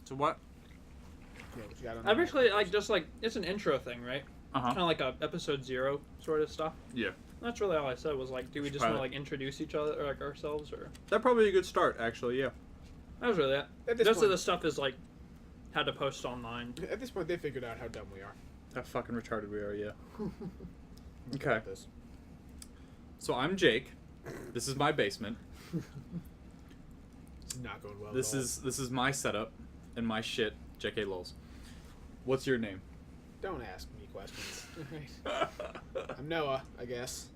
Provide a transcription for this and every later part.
So what? Yeah, what you got on I that? basically it's an intro thing, right? Uh-huh. Kind of like a episode 0 sort of stuff. Yeah. That's really all I said was like, do we just want to Pilot. like introduce each other or like ourselves or? That'd probably be a good start, actually. Yeah. That was really it. At The this rest of point- the stuff is like, how to post online. At this point, they figured out how dumb we are. How fucking retarded we are. Yeah. Look Okay. at this. So I'm Jake. This is my basement. This is not going well. This at all. is my setup and my shit. JK lols. What's your name? Don't ask me questions. Alright. I'm Noah, I guess.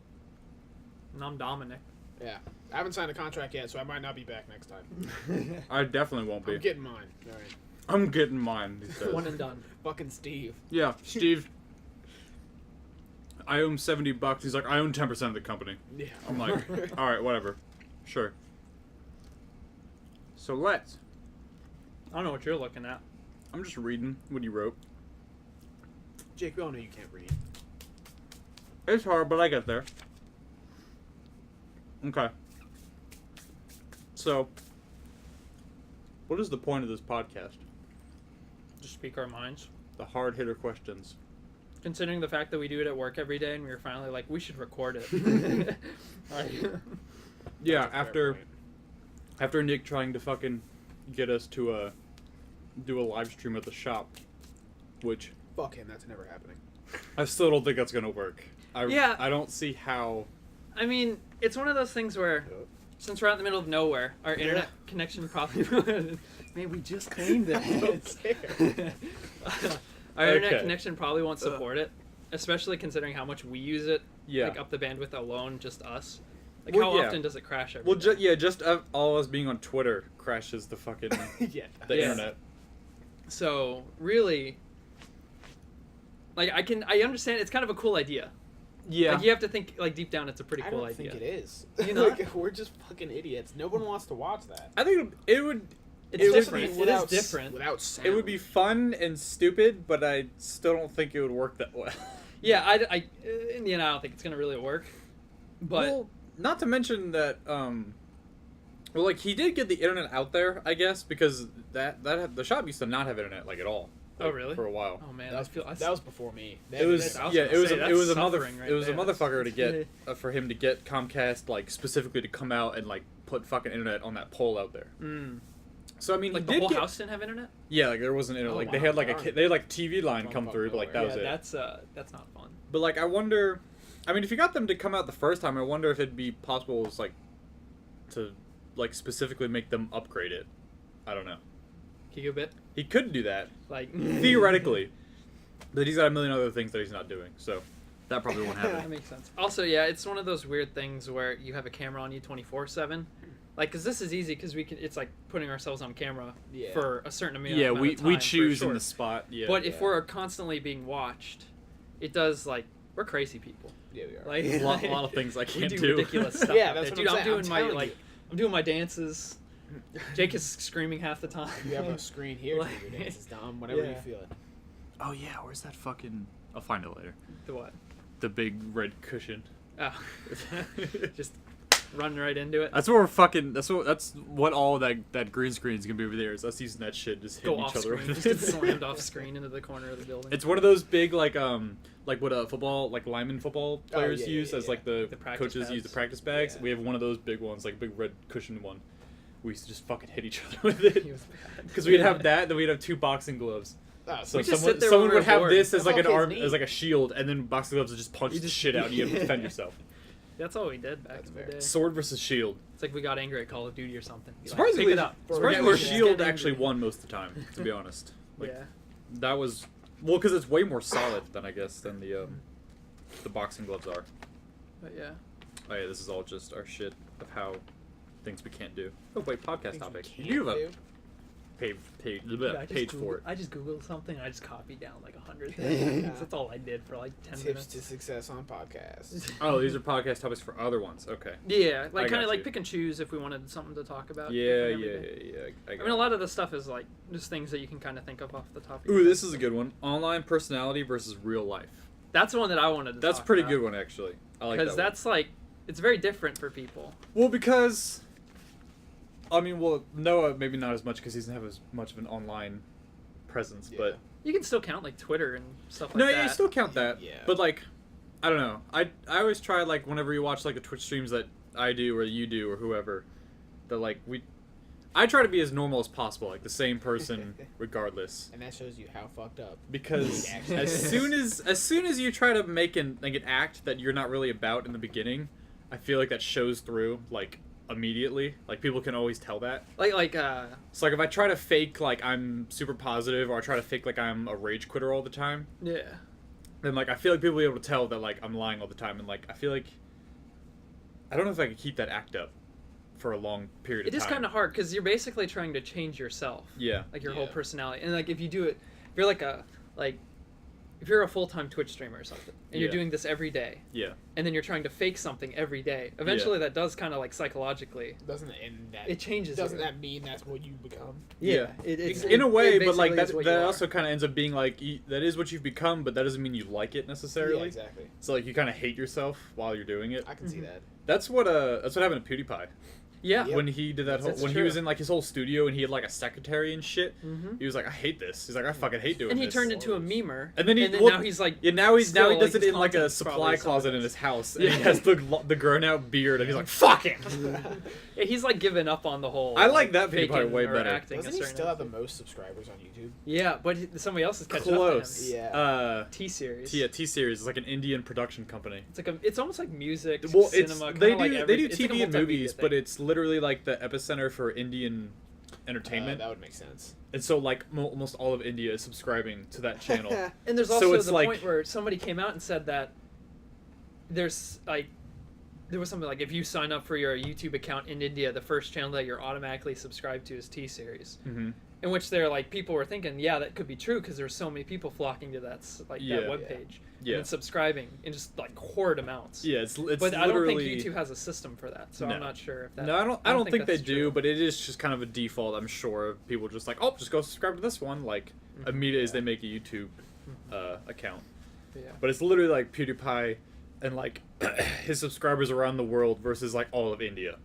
And I'm Dominic. Yeah. I haven't signed a contract yet, so I might not be back next time. I definitely won't be. I'm getting mine. Alright. I'm getting mine. He says. One and done. Fucking Steve. Yeah, Steve. I own $70. He's like, I own 10% of the company. Yeah. I'm like, all right, whatever, sure. So let's. I don't know what you're looking at. I'm just reading what you wrote. Jake, we all know you can't read. It's hard, but I get there. Okay. So, what is the point of this podcast? Just speak our minds. The hard hitter questions. Considering the fact that we do it at work every day, and we were finally like, we should record it. Like, Yeah, That's a fair after point. after Nick trying to fucking get us to do a live stream at the shop, which Fuck him, that's never happening. I still don't think that's gonna work. Yeah. I don't see how. I mean, it's one of those things where, since we're out in the middle of nowhere, our internet connection probably. Man, we just claimed it. Our internet Okay. connection probably won't support it, especially considering how much we use it. Yeah. Like up the bandwidth alone, just us. Like Well, how yeah. often does it crash every Well, day? just all us being on Twitter crashes the fucking Yeah. the Yeah. internet. So really, like I understand it's kind of a cool idea. Yeah. Like you have to think like deep down, it's a pretty I cool don't idea. think it is. You know? Like, we're just fucking idiots. No one wants to watch that. I think it would. It's It would different. be It is without different. Without sound. It would be fun and stupid, but I still don't think it would work that well. Yeah, I in the end, I don't think it's gonna really work. But Well, not to mention that, well, like he did get the internet out there, I guess, because the shop used to not have internet like at all. Oh, like, really? For a while. oh man, That was before me. It was I was yeah. gonna It was say, it that's was a suffering right it was a there. motherfucker to get for him to get Comcast like specifically to come out and like put fucking internet on that pole out there. So I mean, like he the did whole get, house didn't have internet. Yeah, like there wasn't internet. Oh, Like they wow. had like Darn. they had like TV line Don't come fuck through, but like that nowhere. was it. That's not fun. But like I wonder, I mean, if you got them to come out the first time, I wonder if it'd be possible as like to like specifically make them upgrade it. I don't know. Gigabit, He could do that like theoretically, but he's got a million other things that he's not doing, so that probably won't That happen. makes sense. Also, yeah, it's one of those weird things where you have a camera on you 24/7. Like, because this is easy because we can. It's like putting ourselves on camera Yeah. for a certain amount. Yeah, amount we of time, for choose in sure. the spot. Yeah, But if Yeah. we're constantly being watched, it does like we're crazy people. Yeah, we are. Like a lot of things I we can't do do. ridiculous stuff. Yeah, out that's there. what Dude, I'm I'm saying. doing I'm my telling like you. I'm doing my dances. Jake is screaming half the time. You have a screen here to do your dances, Dom, whenever you Yeah. feel it. Oh yeah, where's that fucking? I'll find it later. The what? The big red cushion. Oh, just run right into it. That's what we're fucking. That's what all that green screen is gonna be over there. Is us using that shit, just Go hitting off each other screen. with Just get it. slammed off screen into the corner of the building. It's one of those big like what a football like lineman football players yeah, use yeah, as yeah. like the The practice coaches use the pads. practice bags. Yeah. We have one of those big ones, like big red cushioned one. We used to just fucking hit each other with it He was bad. because we'd have that, then we'd have two boxing gloves. Oh, So We just someone sit there when would we're have bored. this as That's like all an kids arm need. as like a shield, and then boxing gloves would just punch You the just- shit out, and you have to defend yourself. That's all we did back That's in the fair. day. Sword versus shield. It's like we got angry at Call of Duty or something. Be like, Surprisingly, pick it up. surprisingly, We're getting shield angry. actually won most of the time. To be honest, like, Yeah. that was well because it's way more solid than I guess than the boxing gloves are. But yeah. Oh yeah, this is all just our shit of how things we can't do. Oh wait, podcast Things we topic. can't You have a do. page I just page for it. I just Googled something and I just copied down like 100 things. Yeah. That's all I did for like 10 Tips minutes. to success on podcasts. Oh, these are podcast topics for other ones. Okay. Yeah, like I kind got of like you. pick and choose if we wanted something to talk about. Yeah, different yeah, every day. yeah. I mean, a lot of the stuff is like just things that you can kind of think of off the top of your Ooh, head. this is a good one. Online personality versus real life. That's the one that I wanted to That's a talk pretty about. good one actually. I like that. Because that's like, it's very different for people. Well, because I mean, well, Noah maybe not as much because he doesn't have as much of an online presence, Yeah. but You can still count like Twitter and stuff like no, that. yeah, you still count that. Yeah. But like, I don't know. I always try like whenever you watch like the Twitch streams that I do or you do or whoever, that like I try to be as normal as possible, like the same person regardless. And that shows you how fucked up. Because Actually. as soon as you try to make an act that you're not really about in the beginning, I feel like that shows through like immediately. Like people can always tell that. Like So like if I try to fake like I'm super positive or I try to fake like I'm a rage quitter all the time, yeah. then like I feel like people will be able to tell that like I'm lying all the time, and like I feel like I don't know if I could keep that act up for a long period of It is time. kind of hard because you're basically trying to change yourself. Yeah. Like your whole Yeah. personality, and like if you do it, if you're if you're a full-time Twitch streamer or something, and you're Yeah. doing this every day, Yeah. and then you're trying to fake something every day, eventually that does kind of like psychologically, Doesn't and that it changes. doesn't you. that mean that's what you become? It's In a way, but like basically that is what you that are. also kind of ends up being like that is what you've become, but that doesn't mean you like it necessarily. Yeah, exactly. So like you kind of hate yourself while you're doing it. I can see Mhm. that. That's what happened to PewDiePie. Yeah. Yep. When he did that That's when he true. was in like his whole studio and he had like a secretary and shit. Mm-hmm. He was like, I hate this. He's like, I fucking hate doing And he this. turned into a memer. And then now he's like, yeah, now he still, does like, it his in like a content's supply probably some of closet in this. his house, and Yeah. he has the grown out beard, and he's like, fuck it. yeah, he's like given up on the whole. I like that PewDiePie faking way or better. acting a Doesn't he certain still have the outfit. most subscribers on YouTube? Yeah, but somebody else is catching up Close. to him. Yeah. T-series. Yeah, T-Series is like an Indian production company. It's like it's almost like music, Well, cinema. they kinda do like they do it's like a TV and multimedia movies, thing. but it's literally like the epicenter for Indian entertainment, That would make sense. and so like almost all of India is subscribing to that channel. And there's So also it's the like- point where somebody came out and said that there's like there was something like if you sign up for your YouTube account in India, the first channel that you're automatically subscribed to is T-Series. Mm-hmm. In which they're like people were thinking, yeah, that could be true because there's so many people flocking to that that Yeah. webpage Yeah. and subscribing in just like horrid amounts. Yeah, it's But I don't think literally. YouTube has a system for that, so No. I'm not sure if that. No, I don't think they that's do, true. but it is just kind of a default. I'm sure people just like, oh, just go subscribe to this one, like immediately as they make a YouTube account. Yeah. But it's literally like PewDiePie and like his subscribers around the world versus like all of India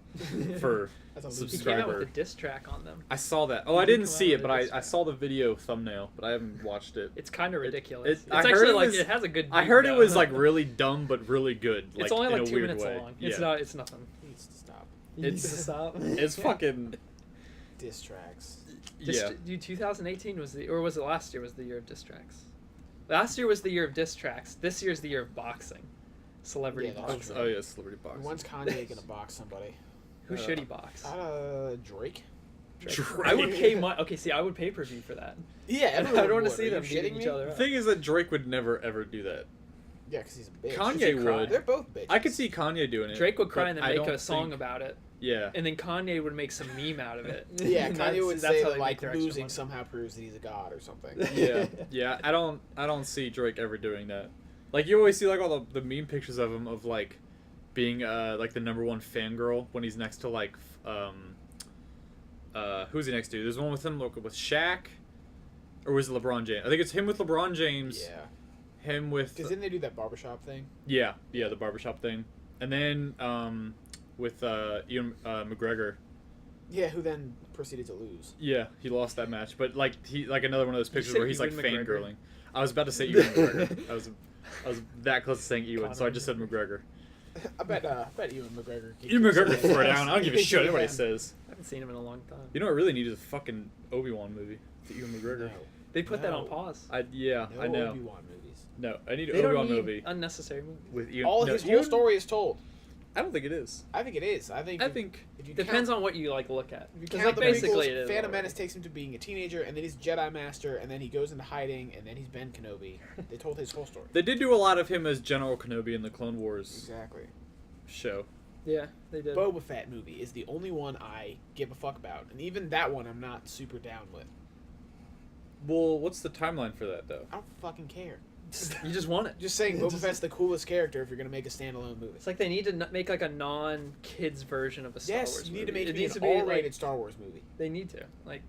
for That's a He loser. came out with subscriber. a diss track on them. I saw that. Oh, He I did didn't come out see it, with but a diss I track. saw the video thumbnail, but I haven't watched it. It's kind of ridiculous. I It's heard actually it like was- it has a good. I beat, heard it though. was like really dumb but really good. It's Like, only in like a 2 weird minutes way. long. Yeah. It's not. It's nothing. He needs to stop. You need to stop. It's fucking Diss tracks. yeah. 2018 was or was it last year? Was the year of diss tracks? Last year was the year of diss tracks. This year's the year of boxing, celebrity Yeah, that's boxing. true. Oh yeah, celebrity boxing. When's Kanye gonna box somebody? Who should he box? Drake. Drake. I would pay I would pay per view for that. Yeah, I everyone don't want to would. see Are them you beating shitting each me? other The up. thing is that Drake would never ever do that. Yeah, because he's a bitch. Kanye would. They're both bitches. I could see Kanye doing it. Drake would cry but and then I make don't a song think- about it, Yeah. and then Kanye would make some meme out of it. Yeah, And Kanye would that's say how that they like make their extra losing money. somehow proves that he's a god or something. Yeah. I don't see Drake ever doing that. Like you always see like all the meme pictures of him of like being like the #1 fangirl when he's next to like who's he next to? There's one with him with Shaq, or was it LeBron James? I think it's him with LeBron James. Yeah. Him with Because didn't they do that barbershop thing? yeah the barbershop thing, and then with Ian McGregor. Yeah, who then proceeded to lose. Yeah, he lost that match, but like he like another one of those pictures say where he's like Ewan McGregor? fangirling. I was about to say Ewan McGregor. I was that close to saying Ewan, so I just said McGregor. I bet Ewan McGregor. Ewan McGregor Yeah. throw it down. I don't give a shit what he Yeah. says. I haven't seen him in a long time. You know what I really need is a fucking Obi-Wan movie. The Ewan McGregor. No. They put that on No. pause. I know. Obi-Wan movies. No, I need an They don't Obi-Wan need movie unnecessary movies. with Ewan. All no, his whole Ewan- story is told. I don't think it is. I think it is. I think if you Depends count, on what you like look at. if you Because count like the basically prequels, it is. Phantom already. Menace takes him to being a teenager, and then he's Jedi Master, and then he goes into hiding, and then he's Ben Kenobi. They told his whole story. They did do a lot of him as General Kenobi in the Clone Wars Exactly. show. Yeah, they did. Boba Fett movie is the only one I give a fuck about, and even that one I'm not super down with. Well, what's the timeline for that though? I don't fucking care. You just want it. Just saying, Boba Fett's the coolest character if you're gonna make a standalone movie. It's like they need to make like a non-kids version of a Star Yes, Wars you movie. need to make it me needs an to be R-rated like Star Wars movie. they need to like.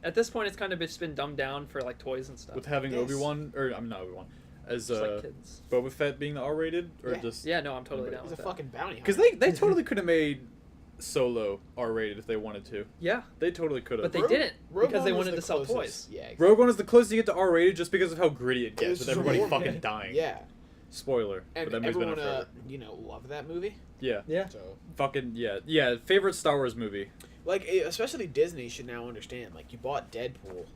At this point, it's kind of just been dumbed down for like toys and stuff. With having Yes. Obi-Wan, or I'm not Obi-Wan, as Just like kids. Boba Fett being the R-rated, or Yeah. just Yeah, no, I'm totally down He's with a that. fucking bounty hunter. because they totally could have made Solo R-rated if they wanted to. Yeah, They totally could have. but they didn't Rogue because they One was wanted the to sell closest. toys. Yeah, exactly. Rogue One is the closest you get to R-rated just because of how gritty it It gets was with everybody just fucking more- dying. Yeah, Spoiler. and but that movie's been out everyone, forever. loved that movie. Yeah. Yeah. So, Fucking yeah. Favorite Star Wars movie. like, especially Disney should now understand. Like, you bought Deadpool,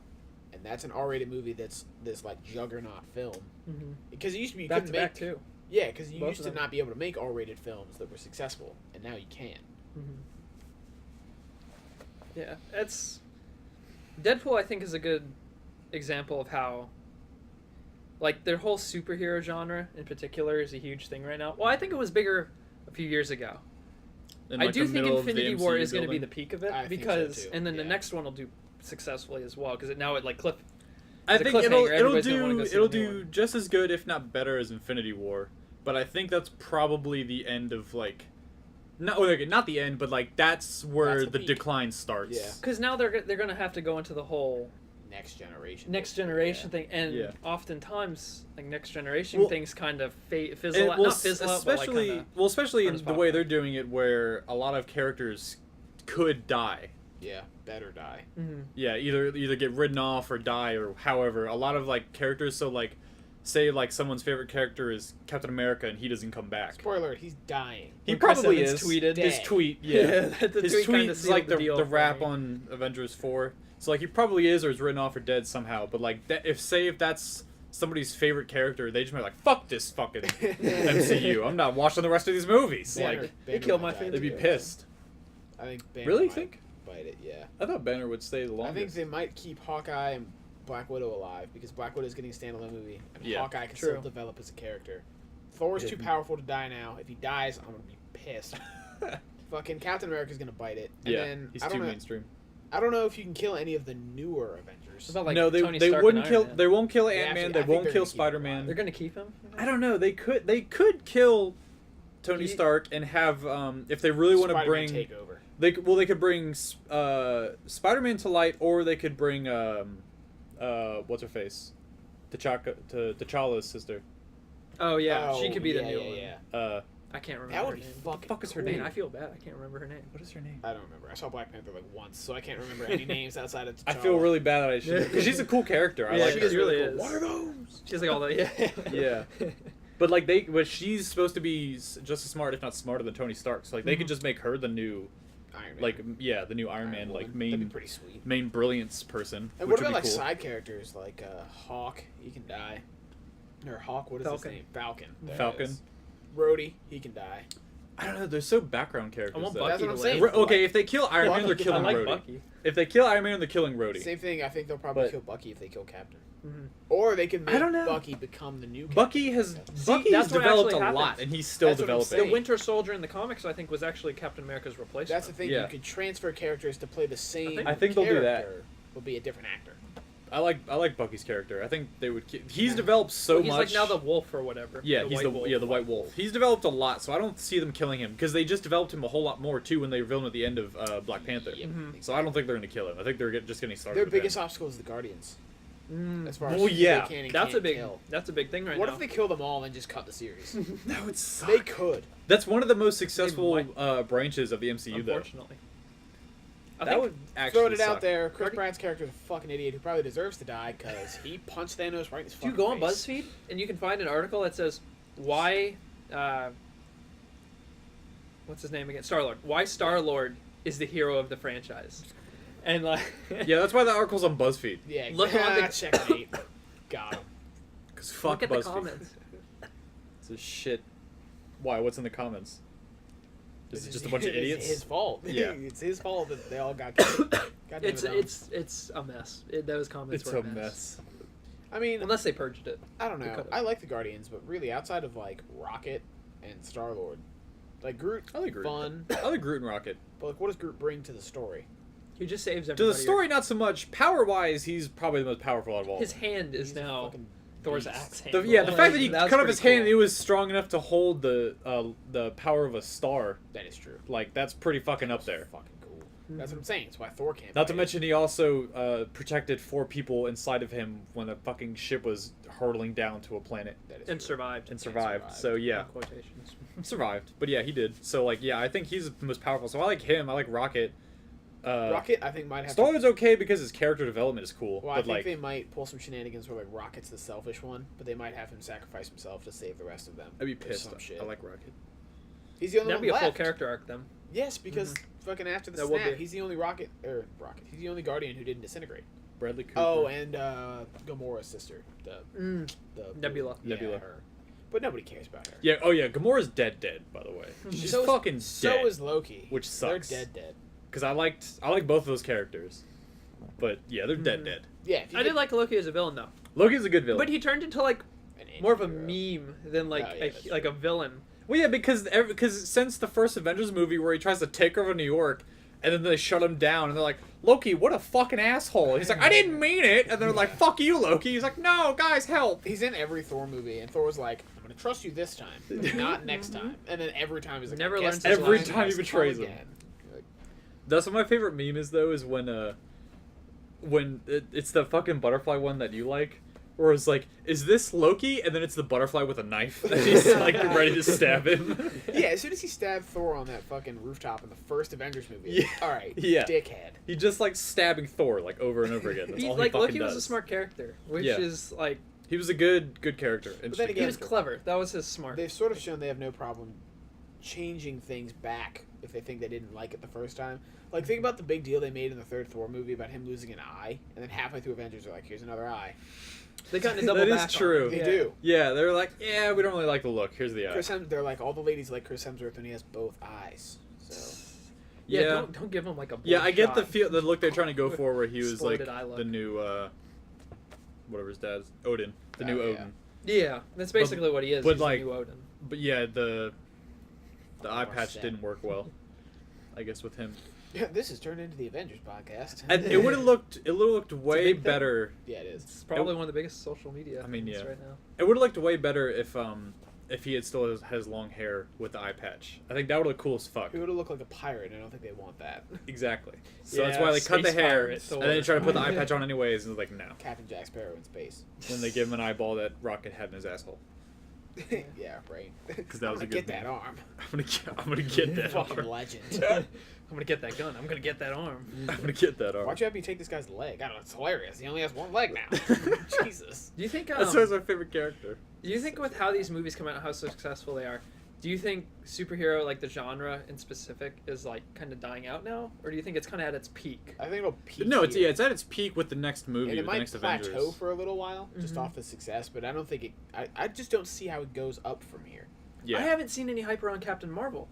and that's an R-rated movie. That's this like juggernaut film. Mm-hmm. Because it used to be you Back couldn't to make back too. Yeah, because you Both used of to them. not be able to make R-rated films that were successful, and now you can. Mm-hmm. Yeah, it's Deadpool. I think is a good example of how, like, their whole superhero genre in particular is a huge thing right now. Well, I think it was bigger a few years ago. In, I like, do the think middle of the Infinity War MCU is going to be building. the peak of it I think so, because, too. and then the Yeah. next one will do successfully as well because now it like cliff. I It's a think it'll cliffhanger, everybody's gonna wanna do go see it'll the new do one. just as good, if not better, as Infinity War. But I think that's probably the end of like, not the end, but like that's where That's the the peak. decline starts. Yeah. Because now they're going to have to go into the whole Next generation. next generation thing, and Yeah. oftentimes like next generation Well, things kind of fizzle And, out, well, not fizzle out, but like especially kinda, especially aren't in as the way popular. they're doing it, where a lot of characters could die. Yeah, better die. Mhm. Yeah, either get ridden off or die or however. A lot of like characters. So like, say like someone's favorite character is Captain America and he doesn't come back. Spoiler alert, he's dying. He When Chris probably Evans is. tweeted. His Dead. tweet, yeah. the His tweet tweet kinda is sealed like the deal the for wrap me. on Avengers 4. So like he probably is or is written off or dead somehow. But like that, if that's somebody's favorite character, they just might be like, fuck this fucking MCU. I'm not watching the rest of these movies. Banner- Like they Banner killed might my die, favorite they'd be too. pissed. I think Banner Really, you might think? bite it. Yeah. I thought Banner would stay the I longest. think they might keep Hawkeye and Black Widow alive because Black Widow is getting a standalone movie, and Yeah, Hawkeye can true. still develop as a character. Thor's too Yeah. powerful to die now. If he dies, I'm gonna be pissed. Fucking Captain America's gonna bite it. And Yeah, then he's I too don't know. mainstream. I don't know if you can kill any of the newer Avengers. What about, like, No, Tony they Stark wouldn't and kill. Iron Man? They won't kill They Ant-Man. actually- I They think won't they're kill gonna keep him Spider-Man. They're gonna keep him. I don't know. They could kill Tony He- Stark and have if they really want to Spider-Man bring take over. they could bring Spider-Man to light, or they could bring what's her face, T'Challa's sister. Oh yeah, she Oh, could be the yeah, new yeah, one. yeah. I can't remember. That would her be name. fucking. the fuck is her cool. name? Man, I feel bad. I can't remember her name. What is her name? I don't remember. I saw Black Panther like once, so I can't remember any names outside of. I feel T'Challa. really bad that I should, because she's a cool character. I Yeah, like she her. is really cool. is. What are those? She's like all the Yeah. But like but she's supposed to be just as smart, if not smarter, than Tony Stark. So like they could just make her the new, Iron Man. like the new Iron Man, Woman. like That'd be main pretty sweet. main brilliance person. And which what about would like be cool. side characters like Hawk? He can die. Or Hawk, what is Falcon. his name? Falcon. There it Falcon. is. Rhodey, he can die. I don't know. They're so background characters. I want though. Bucky That's what to I'm live. saying. Okay, if they kill Iron Man, they're Bucky- killing I like Rhodey. Bucky. If they kill Iron Man, they're killing Rhodey. Same thing. I think they'll probably But- kill Bucky if they kill Captain. Mhm. Or they can I make don't know. Bucky become the new Captain. Bucky has See, Bucky has that's what developed actually a lot, happens. and he's still That's what I'm developing. saying. The Winter Soldier in the comics, I think, was actually Captain America's replacement. That's the thing. Yeah. You could transfer characters to play the same. I think they'll do that. character, Will be a different actor. I like Bucky's character. I think they would. He's developed so Well, he's much. like now the wolf or whatever. Yeah, he's White Wolf. the White Wolf. He's developed a lot, so I don't see them killing him because they just developed him a whole lot more too when they revealed him at the end of Black Panther. Yeah, Mhm. So I don't think they're going to kill him. I think they're just getting started. Their with biggest him. obstacle is the Guardians. Mm. As far Well, as yeah. they can and That's a can't big. kill. That's a big thing right What now. if they kill them all and just cut the series? That would suck. They could. That's one of the most successful might. branches of the MCU, though. Unfortunately, I That think would actually Throwing it suck. out there, Chris Pratt's character is a fucking idiot who probably deserves to die because he punched Thanos right in his if fucking you go on face. BuzzFeed and you can find an article that says why, what's his name again? Star-Lord. Why Star-Lord is the hero of the franchise, and like, Yeah, that's why the article's on BuzzFeed. Yeah, Look on the- checkmate. Got him. Because fuck look at the BuzzFeed. comments. It's a shit. Why? What's in the comments? Is it just a bunch of It's idiots? his fault. Yeah. It's his fault that they all got killed. God damn It's it, Dom. it's a mess. Those comments It's were a mess. I mean, Unless they purged it. I don't They know. could've. I like the Guardians, but really, outside of like Rocket and Star Lord, like Groot, I like Groot. fun. I like Groot and Rocket. But like, what does Groot bring to the story? He just saves To everybody. the story, not so much. Power-wise, he's probably the most powerful out of all. His hand is He's a now fucking Thor's beast. axe hand. The fact that he That's cut off his pretty hand, cool. it was strong enough to hold the power of a star. That is true. Like that's pretty fucking up That's there. Fucking cool. That's what I'm saying. That's why Thor can't. Not to fight mention, he also protected 4 people inside of him when the fucking ship was hurtling down to a planet him. That is And true. survived. and survived. So yeah, In quotations. survived. But yeah, he did. So like, yeah, I think he's the most powerful. So I like him. I like Rocket. Rocket, I think, might have. Star-Lord's okay because his character development is cool. Well, I but think like, they might pull some shenanigans where like Rocket's the selfish one, but they might have him sacrifice himself to save the rest of them. I'd be or pissed. some shit. I like Rocket. He's the only That'd one be a full left. character arc then. Yes, because fucking after the That would snap, be. he's the only Rocket. He's the only Guardian who didn't disintegrate. Bradley Cooper. Oh, and Gamora's sister, the Nebula. Yeah, Nebula. her. But nobody cares about her. Yeah. Oh yeah. Gamora's dead. By the way, she's So is- fucking So dead. is Loki. Which sucks. They're dead. Because I like both of those characters, but yeah, they're dead. Yeah, if you I get did like Loki as a villain though, Loki's a good villain. but he turned into like an more of a anti-hero. meme than like Oh, yeah, that's like a villain. Well, yeah, because since the first Avengers movie where he tries to take over New York, and then they shut him down, and they're like, Loki, what a fucking asshole. And he's like, I didn't mean it. And they're like, fuck you, Loki. He's like, no, guys, help. He's in every Thor movie, and Thor was like, "I'm gonna trust you this time, but not next time." And then every time he's like, Never "I guess learns this his Every line time he has come betrays him. again." Like, That's what my favorite meme is, though, is when it's the fucking butterfly one that you like, where it's like, is this Loki? And then it's the butterfly with a knife, and he's like ready to stab him. yeah, as soon as he stabbed Thor on that fucking rooftop in the first Avengers movie, Yeah. all right, Yeah. dickhead. He just like stabbing Thor like over and over again. That's He, all like he fucking Loki was a does. smart character, which Yeah. is like He was a good character. Interesting again, he was character. clever. That was his smart. They've sort of shown they have no problem changing things back if they think they didn't like it the first time. Like, think about the big deal they made in the third Thor movie about him losing an eye, and then halfway through Avengers, they're like, "Here's another eye." They got to double That is back on true. it. They Yeah. do. Yeah, they're like, yeah, we don't really like the look. Here's the eye. They're like, all the ladies like Chris Hemsworth, and he has both eyes. So Yeah, Yeah. don't give him like a Yeah, I get the bloodshot. the look they're trying to go for, where he was like Exploded eye look. the new whatever his dad's Odin, the new Oh, yeah. Odin. Yeah, that's basically what he is. but He's the like- new Odin. But yeah, the eye More patch sad. didn't work well, I guess, with him. this has turned into the Avengers podcast. And it would have looked way big thing. better. yeah, it is. It's probably one of the biggest social media. I mean, things yeah. right now. It would have looked way better if he had still has long hair with the eye patch. I think that would look cool as fuck. He would have looked like a pirate, and I don't think they want that. Exactly. So that's Yeah, why they cut the space hair, pirate, and then they Thor. try to put the eye patch on anyways, and it's like, no. Captain Jack Sparrow in space. Then they give him an eyeball that Rocket had in his asshole. yeah, right. 'Cause that was I'm a gonna good get that meme. arm. I'm gonna get that Fucking arm. legend. I'm gonna get that gun. I'm gonna get that arm. I'm gonna get that arm. Why'd you have me take this guy's leg? I don't know. It's hilarious. He only has one leg now. Jesus. Do you think? That's always my favorite character. Do you think with how these movies come out, how successful they are, do you think superhero, like the genre in specific, is like kind of dying out now, or do you think it's kind of at its peak? I think it'll peak. No, it's here. it's at its peak with the next movie, And it with the might next plateau Avengers. for a little while, just Mhm. off the success, but I don't think it. I just don't see how it goes up from here. Yeah, I haven't seen any hype around Captain Marvel.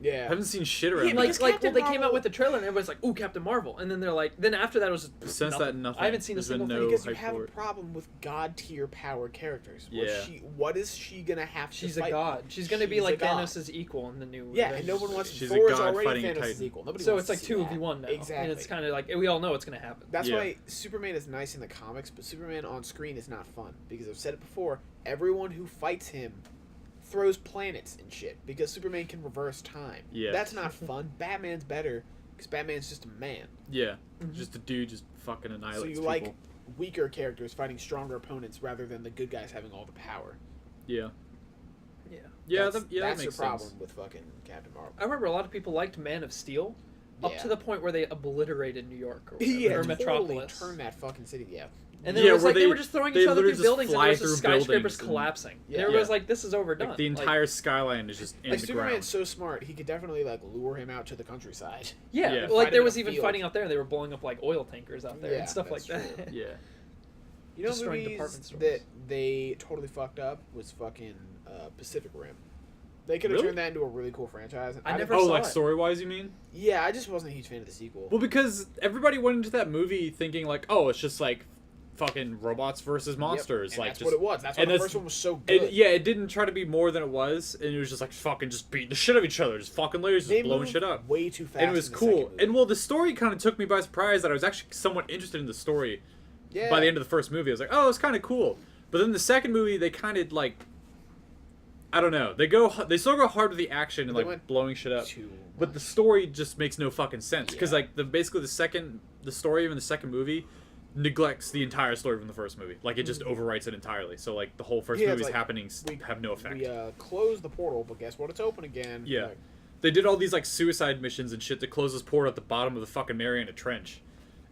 Yeah. I haven't seen shit around. Yeah, it. Like, because well, Captain they came out Marvel- with the trailer and everybody's like, "Ooh, Captain Marvel," and then they're like, then after that it was just Since that, nothing. I haven't seen a There's been single no thing. Because you hype have for a it. problem with god tier power characters. Yeah. What is she gonna have to She's a fight? god. She's gonna be She's a like god. Thanos' equal in the new. Yeah, and Avengers no one wants. She's a Thor is god already fighting a Thanos' Titan. equal. Nobody So wants it's to like see that. 2v1 now, Exactly. and it's kind of like we all know what's gonna happen. That's Yeah. why Superman is nice in the comics, but Superman on screen is not fun because I've said it before. Everyone who fights him throws planets and shit because Superman can reverse time. Yeah. That's not fun. Batman's better because Batman's just a man. Yeah, Mhm. just a dude just fucking annihilates So you people. like weaker characters fighting stronger opponents rather than the good guys having all the power. Yeah. Yeah. Yeah, that's, that that's makes the problem sense. with fucking Captain Marvel. I remember a lot of people liked Man of Steel, up Yeah. to the point where they obliterated New York or, whatever, Yeah, or totally Metropolis. turn that fucking city. Yeah, And then it was where like they were just throwing each other literally through just buildings, and fly there was just through skyscrapers buildings and- collapsing. Yeah. And everyone was like, "This is overdone." Like, the Like, entire skyline is just in like the Superman's ground. so smart, he could definitely like lure him out to the countryside. yeah, Yeah. like Fight there in was a even field. fighting out there. They were blowing up like oil tankers out there Yeah, and stuff like that's that. Yeah. You know, Destroying movies department stores. that they totally fucked up was fucking Pacific Rim. They could have Really? turned that into a really cool franchise. I never Oh, saw like it. story wise, you mean? Yeah, I just wasn't a huge fan of the sequel. Well, because everybody went into that movie thinking like, oh, it's just like fucking robots versus Yep, monsters. and Like, that's just what it was. That's why and the that's- first one was so good. yeah, it didn't try to be more than it was, and it was just like fucking just beating the shit out of each other, just fucking layers, They just blowing moved shit up. way too fast. And it was in the cool. second movie. And well, the story kind of took me by surprise that I was actually somewhat interested in the story. yeah. By the end of the first movie, I was like, oh, it's kind of cool. But then the second movie, they kind of like, I don't know. They still go hard with the action and They like went blowing shit up. Too But the much. story just makes no fucking sense because Yeah. like basically the story in the second movie neglects the entire story from the first movie. Like it just overwrites it entirely. So like the whole first Yeah, it's movie's like, happenings have no effect. We closed the portal, but guess what? It's open again. Yeah. Like, They did all these like suicide missions and shit to close this portal at the bottom of the fucking Mariana Trench,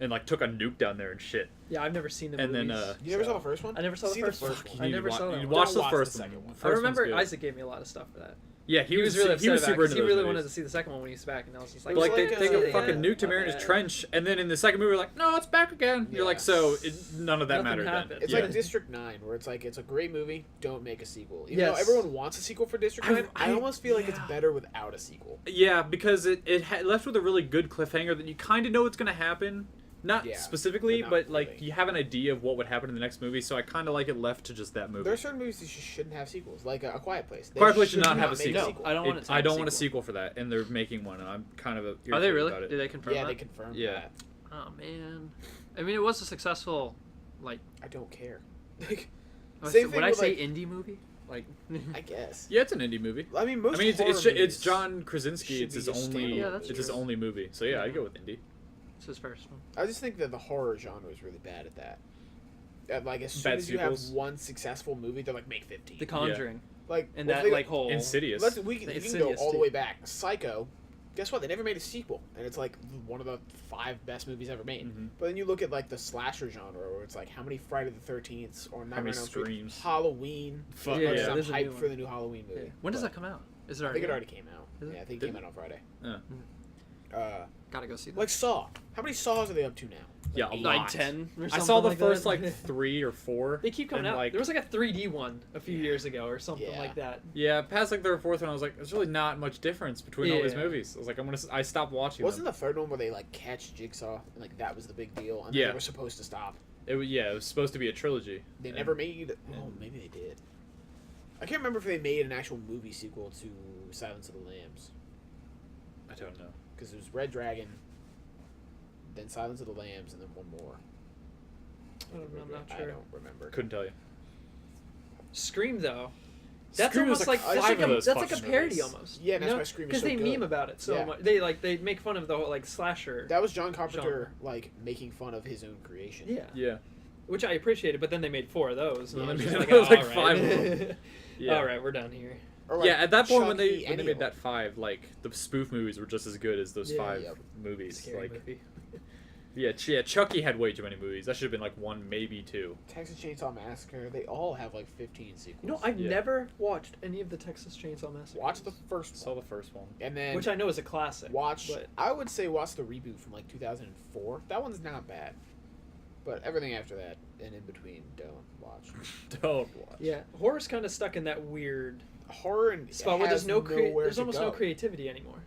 and like took a nuke down there and shit. Yeah, I've never seen the And then, movies. you never so- saw the first one? I never saw the See first one. one. I never saw that You one. watch Don't the watch first the one. second one. First I one's remember good. Isaac gave me a lot of stuff for that. Yeah, He was really upset about it super 'cause into he those really movies. wanted to see the second one when he was back, and I was just like, It was But like they like, take a yeah, fucking nuke to not Mariana's bad. Trench, and then in the second movie, we're like, no, it's back again. You're like, Yeah. so none of that Nothing mattered then. happened. It's Yeah. like District 9, where it's like, it's a great movie, don't make a sequel. Even Yes. though everyone wants a sequel for District 9, I I- almost feel like it's yeah. better without a sequel. Yeah, because it left with a really good cliffhanger that you kind of know what's gonna happen. Not Yeah, specifically, but not but like really. you have an idea of what would happen in the next movie, so I kind of like it left to just that movie. There are certain movies that shouldn't have sequels, like A Quiet Place. They Quiet Place should not have a make sequel. No, I don't want it to I have don't a want a sequel. sequel for that, and they're making one, and I'm kind of irritated Are they really? about it. Did they confirm Yeah, that? they confirmed Yeah. that. Oh man, I mean, it was a successful, like. I don't care. Like, Would Same thing I with, say like- indie movie? Like. I guess. Yeah, it's an indie movie. I mean, most I mean, horror it's movies John Krasinski. should It's be his just only. standalone Yeah, that's it's his true. only movie. So yeah, I'd go with indie. It's his first one. I just think that the horror genre is really bad at that. Like, as soon Bad as you sequels? have one successful movie, they're like, make 15. The Conjuring Like, and well, that they- like whole. Insidious. we can go Insidious, all the too. way back. Psycho, guess what? They never made a sequel, and it's like one of the 5 best movies ever made. Mhm. But then you look at like the slasher genre, where it's like how many Friday the 13th or Nightmare on many Elm Street, Screams. Halloween. Fuck Yeah, Like, yeah, I'm there's a new hyped one. for the new Halloween movie. Yeah. When does But that come out? Is it I already? think it already came out. Is it? Yeah, I think Did it came out on Friday. Yeah. Gotta go see that. Like Saw. How many Saws are they up to now? Yeah, a like lot. 10 or I something saw the like first that. like 3 or 4. They keep coming and, out. Like, There was like a 3D one a few years ago or something Yeah. like that. yeah, past like third or fourth one, I was like, there's really not much difference between all these Yeah. movies. I was like, I stopped watching Wasn't them. the third one where they like catch Jigsaw and like that was the big deal, and Yeah. they were supposed to stop? It was supposed to be a trilogy. They And- never made. Oh, and- maybe they did. I can't remember if they made an actual movie sequel to Silence of the Lambs, I don't know. because it was Red Dragon, then Silence of the Lambs, and then one more. I'm not I sure. don't remember. Couldn't tell you. Scream though. That's Scream was almost like like five of those that's like a fucking parody movies. almost. Yeah, and that's you know? why Scream is so they good. meme about it so Yeah. much. They make fun of the whole like slasher. That was John Carpenter Genre. like making fun of his own creation. Yeah. Yeah. Which I appreciated, but then they made 4 of those. And Yeah, I'm just yeah. like, It was oh, like all 5 of right. them. Yeah. All right, we're done here. Or, like, Yeah, at that point when Chucky, they any made of that them. 5, like the spoof movies were just as good as those Yeah. 5 Yep. movies. Scary Like, movie. yeah, Chucky had way too many movies. That should have been like 1, maybe 2. Texas Chainsaw Massacre. They all have like 15 sequels. You know, I've Yeah. never watched any of the Texas Chainsaw Massacre. watch the first Saw one, the first one. and then which I know is a classic. watch. but I would say watch the reboot from like 2004. That one's not bad, but everything after that and in between, don't watch. Don't watch. yeah, horror's kind of stuck in that weird Horror and spot where there's nowhere there's to almost go. no creativity anymore.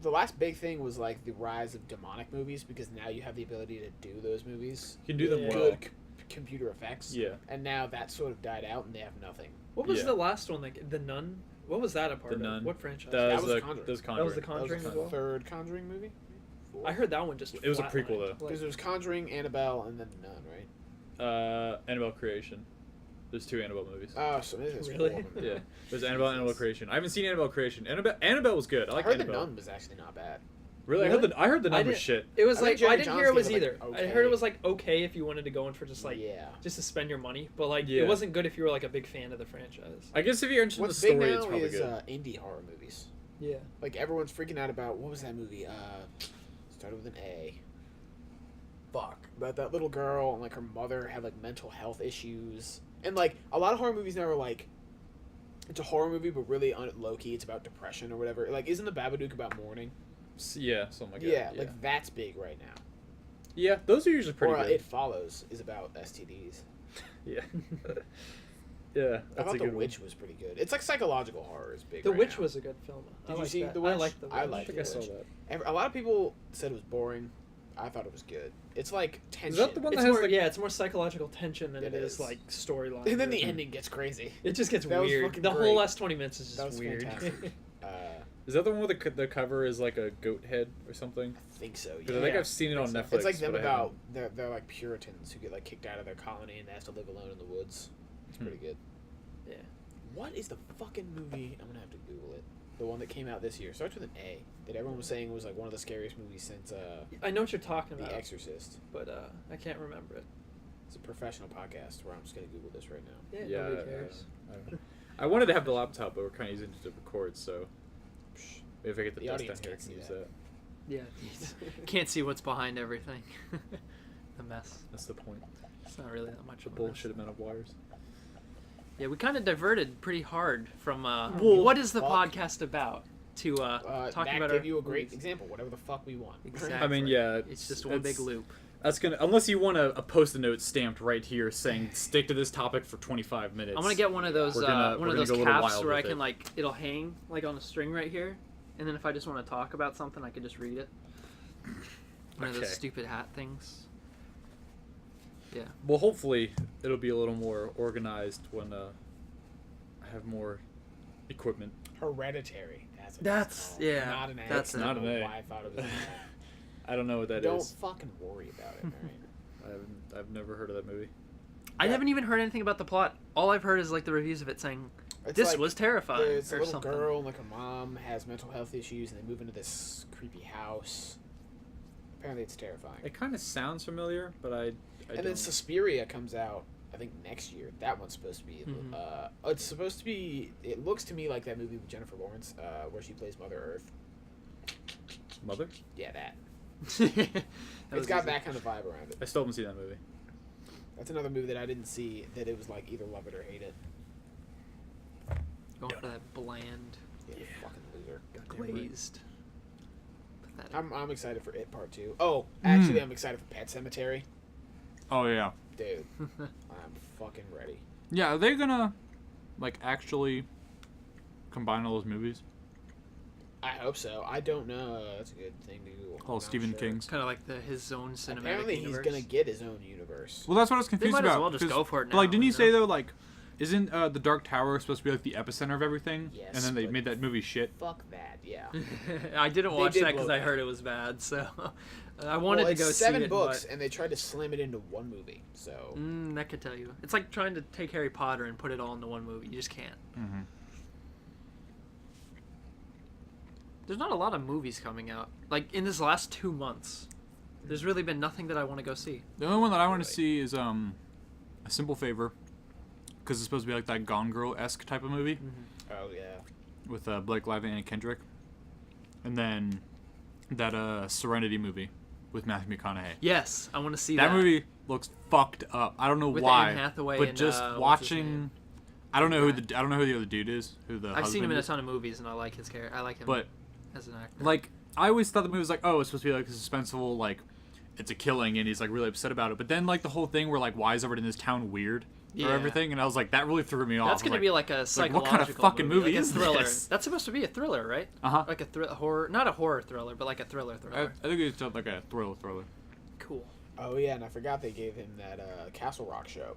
The last big thing was like the rise of demonic movies, because now you have the ability to do those movies. You can do them Yeah. well. Good computer effects. Yeah. And now that sort of died out, and they have nothing. What was Yeah. the last one? Like The Nun? What was that a part The of? Nun. What franchise? That was was the Conjuring. that was That was Conjuring. the That was Conjuring the as well. third Conjuring movie. I heard that one just. It was a prequel, flatlined. though. Like, Because it was Conjuring, Annabelle, and then The Nun, right? Annabelle Creation. There's 2 Annabelle movies. Oh, so maybe it's Really? 4 of them. Yeah. There's Annabelle and Annabelle Jesus. Creation. I haven't seen Annabelle Creation. Annabelle was good. I I like heard The Annabelle. Nun was actually not bad. Really? Really? I heard the I Nun was didn't- shit. It was I think like Jerry I didn't Jones hear it gave was it, like, either. I okay. heard it was like okay if you wanted to go in for just like yeah. just to spend your money, but like Yeah. it wasn't good if you were like a big fan of the franchise. I guess if you're interested What's in the big story, it's now probably is good. indie horror movies. Yeah. Like everyone's freaking out about what was that movie? Started with an A. Fuck. But that little girl and like her mother had like mental health issues, and like a lot of horror movies now are like, it's a horror movie but really low key. It's about depression or whatever. Like, isn't the Babadook about mourning? Yeah, something like Yeah, that. like that's big right now. Yeah, those are usually pretty Or good. It Follows is about STDs. Yeah. Yeah, I that's thought a The good Witch was pretty good. It's like psychological horror is big. The right Witch now. was a good film. Did you liked see that. The Witch? I liked The Witch. I I liked think I saw Witch. that. A lot of people said it was boring. I thought it was good. It's like tension. Is that the one It's that has more, like yeah, it's more psychological tension than It it is is. like storyline. And then the driven. ending gets crazy. It just gets That was weird. fucking The great. whole last 20 minutes is just That was weird. fantastic. I Is that the one where the cover is like a goat head or something? think so. Because Yeah. I think I've seen it on Netflix. It's like them but I about haven't- they're like Puritans who get like kicked out of their colony and they have to live alone in the woods. It's pretty good. Yeah. What is the fucking movie? I'm gonna have to Google it. The one that came out this year starts with an A. That everyone was saying was like one of the scariest movies since I know what you're talking about, The Exorcist. but I can't remember it. It's a professional podcast where I'm just gonna Google this right now. Yeah, nobody cares. I wanted to have the laptop, but we're kind of using it to record, so maybe if I get the The dust down audience here, I can't can see use that. that. Yeah, can't see what's behind everything. The mess. That's the point. It's not really that much The of a mess. bullshit amount of wires. Yeah, we kind of diverted pretty hard from Well, what is the fuck. podcast about to talking Matt about gave our you a great movies. example. Whatever the fuck we want. Exactly. I mean, yeah, It's just one big loop. That's gonna, unless you want a post-it note stamped right here saying stick to this topic for 25 minutes. I'm gonna get one of those We're gonna one of go those a little caps wild where I with can it. like it'll hang like on a string right here, and then if I just want to talk about something, I can just read it. One of those Okay. stupid hat things. Yeah. Well, hopefully it'll be a little more organized when I have more equipment. Hereditary. That's what That's- it's called. yeah, Not an A. that's I don't not an know A. Why I thought it was an I don't know what A. that Don't is. fucking worry about it. Right? I've never heard of that movie. I Yeah. haven't even heard anything about the plot. All I've heard is like the reviews of it saying It's this like, was terrifying There's a or little something. girl and like her mom has mental health issues, and they move into this creepy house. Apparently, it's terrifying. It kind of sounds familiar, but I And don't. then Suspiria comes out, I think next year. That one's supposed to be. Mhm. It's supposed to be. It looks to me like that movie with Jennifer Lawrence, where she plays Mother Earth. Mother? Yeah, that. That It's was got easy. that kind of vibe around it. I still haven't seen that movie. That's another movie that I didn't see. That it was like either love it or hate it. Going for that bland, Yeah, fucking loser. Goddamn right. glazed. Pathetic. I'm excited for It Part 2. Oh, actually, Mm. I'm excited for Pet Cemetery. Oh yeah. Dude, I'm fucking ready. Yeah, are they gonna like actually combine all those movies? I hope so. I don't know. That's a good thing to Google. All I'm not Stephen sure. King's. Kind of like his own cinematic Apparently, universe. he's gonna get his own universe. Well, that's what I was They confused might about. as well just 'cause- go for it But like, now, didn't you you say know? though, like, isn't the Dark Tower supposed to be like the epicenter of everything? Yes, And then they but- made that movie shit. Fuck that. Yeah. I didn't They watch did that because blow I that. heard it was bad, so I wanted Well, to go it's see 7 it. books, and they tried to slam it into one movie. So But, that could tell you. It's like trying to take Harry Potter and put it all into one movie. You just can't. Mm-hmm. There's not a lot of movies coming out. Like in this last 2 months, there's really been nothing that I want to go see. The only one that I want Really? to see is A Simple Favor, because it's supposed to be like that Gone Girl-esque type of movie oh yeah. with Blake Lively and Anna Kendrick, and then that Serenity movie with Matthew McConaughey. Yes, I want to see That that. movie looks fucked up. I don't know With why, Anne Hathaway but and, just what's his watching. name? I don't know who Guy. I don't know who the other dude is. Who the I've seen him in husband a is. ton of movies, and I like his character. I like him But as an actor. like, I always thought the movie was like, oh, it's supposed to be like a suspenseful, like, it's a killing, and he's like really upset about it. But then like the whole thing where like, why is everybody in this town weird Yeah. or everything? And I was like, that really threw me off. That's gonna be like a what psychological kind of fucking movie like a is thriller. this? That's supposed to be a thriller, right? Uh-huh. Like a horror, not a horror thriller, but like a thriller. I think it's just like a thriller. Cool. Oh yeah, and I forgot they gave him that Castle Rock show.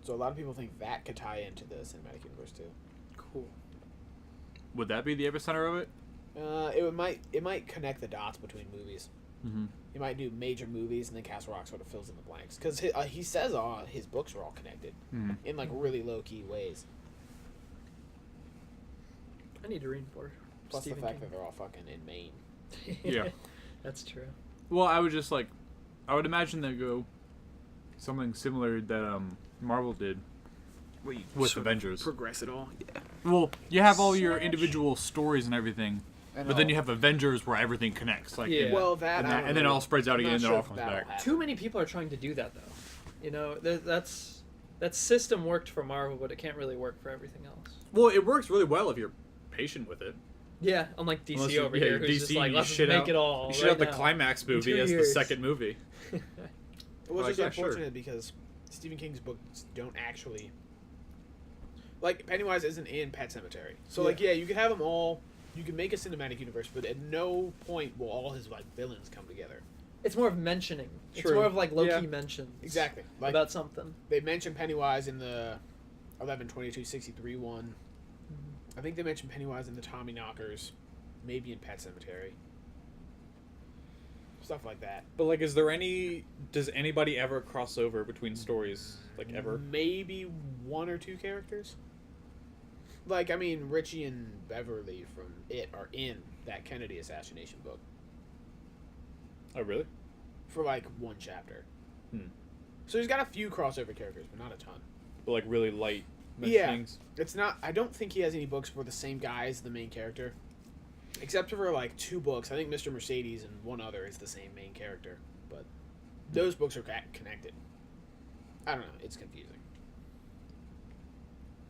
So a lot of people think that could tie into the cinematic universe too. Cool. Would that be the epicenter of it? It might connect the dots between movies. Mm-hmm. He might do major movies, and then Castle Rock sort of fills in the blanks. Because he says his books are all connected Mm-hmm. in like really low key ways. I need to read more. Plus Stephen the fact King. that they're all fucking in Maine. Yeah. That's true. Well, I would imagine they go something similar that Marvel did with Avengers. Progress it all. Yeah. Well, you have all your Slash. individual stories and everything, but then you have Avengers where everything connects. Like, Yeah. Well, that and, I that, don't and then it know. all spreads out I'm again, not and then sure it all if comes that'll back. happen. Too many people are trying to do that, though. You know, that system worked for Marvel, but it can't really work for everything else. Well, it works really well if you're patient with it. Yeah, unlike DC Unless you- over yeah, here, who's DC, just like, you let's shit make out- it all. You should right have the now. climax In 2 movie as the years. second movie. It was Like, just yeah, sure. unfortunate because Stephen King's books don't actually. Like, Pennywise isn't in Pet Cemetery. So, like, yeah, you could have them all. You can make a cinematic universe, but at no point will all his, like, villains come together. It's more of mentioning. It's True. more of like low-key Yeah. mentions. Exactly. Like, about something. they mentioned Pennywise in the 11/22/63 one. I think they mentioned Pennywise in the Tommy Knockers. Maybe in Pet Cemetery. Stuff like that. But like, does anybody ever cross over between stories? Like ever? Maybe 1 or 2 characters. Like, I mean, Richie and Beverly from It are in that Kennedy assassination book Oh, really? for like one chapter. Hmm. So he's got a few crossover characters, but not a ton. But, like, really light Yeah. things. It's not. I don't think he has any books where the same guy is the main character, except for like 2 books. I think Mr. Mercedes and one other is the same main character, but those books are connected. I don't know. It's confusing.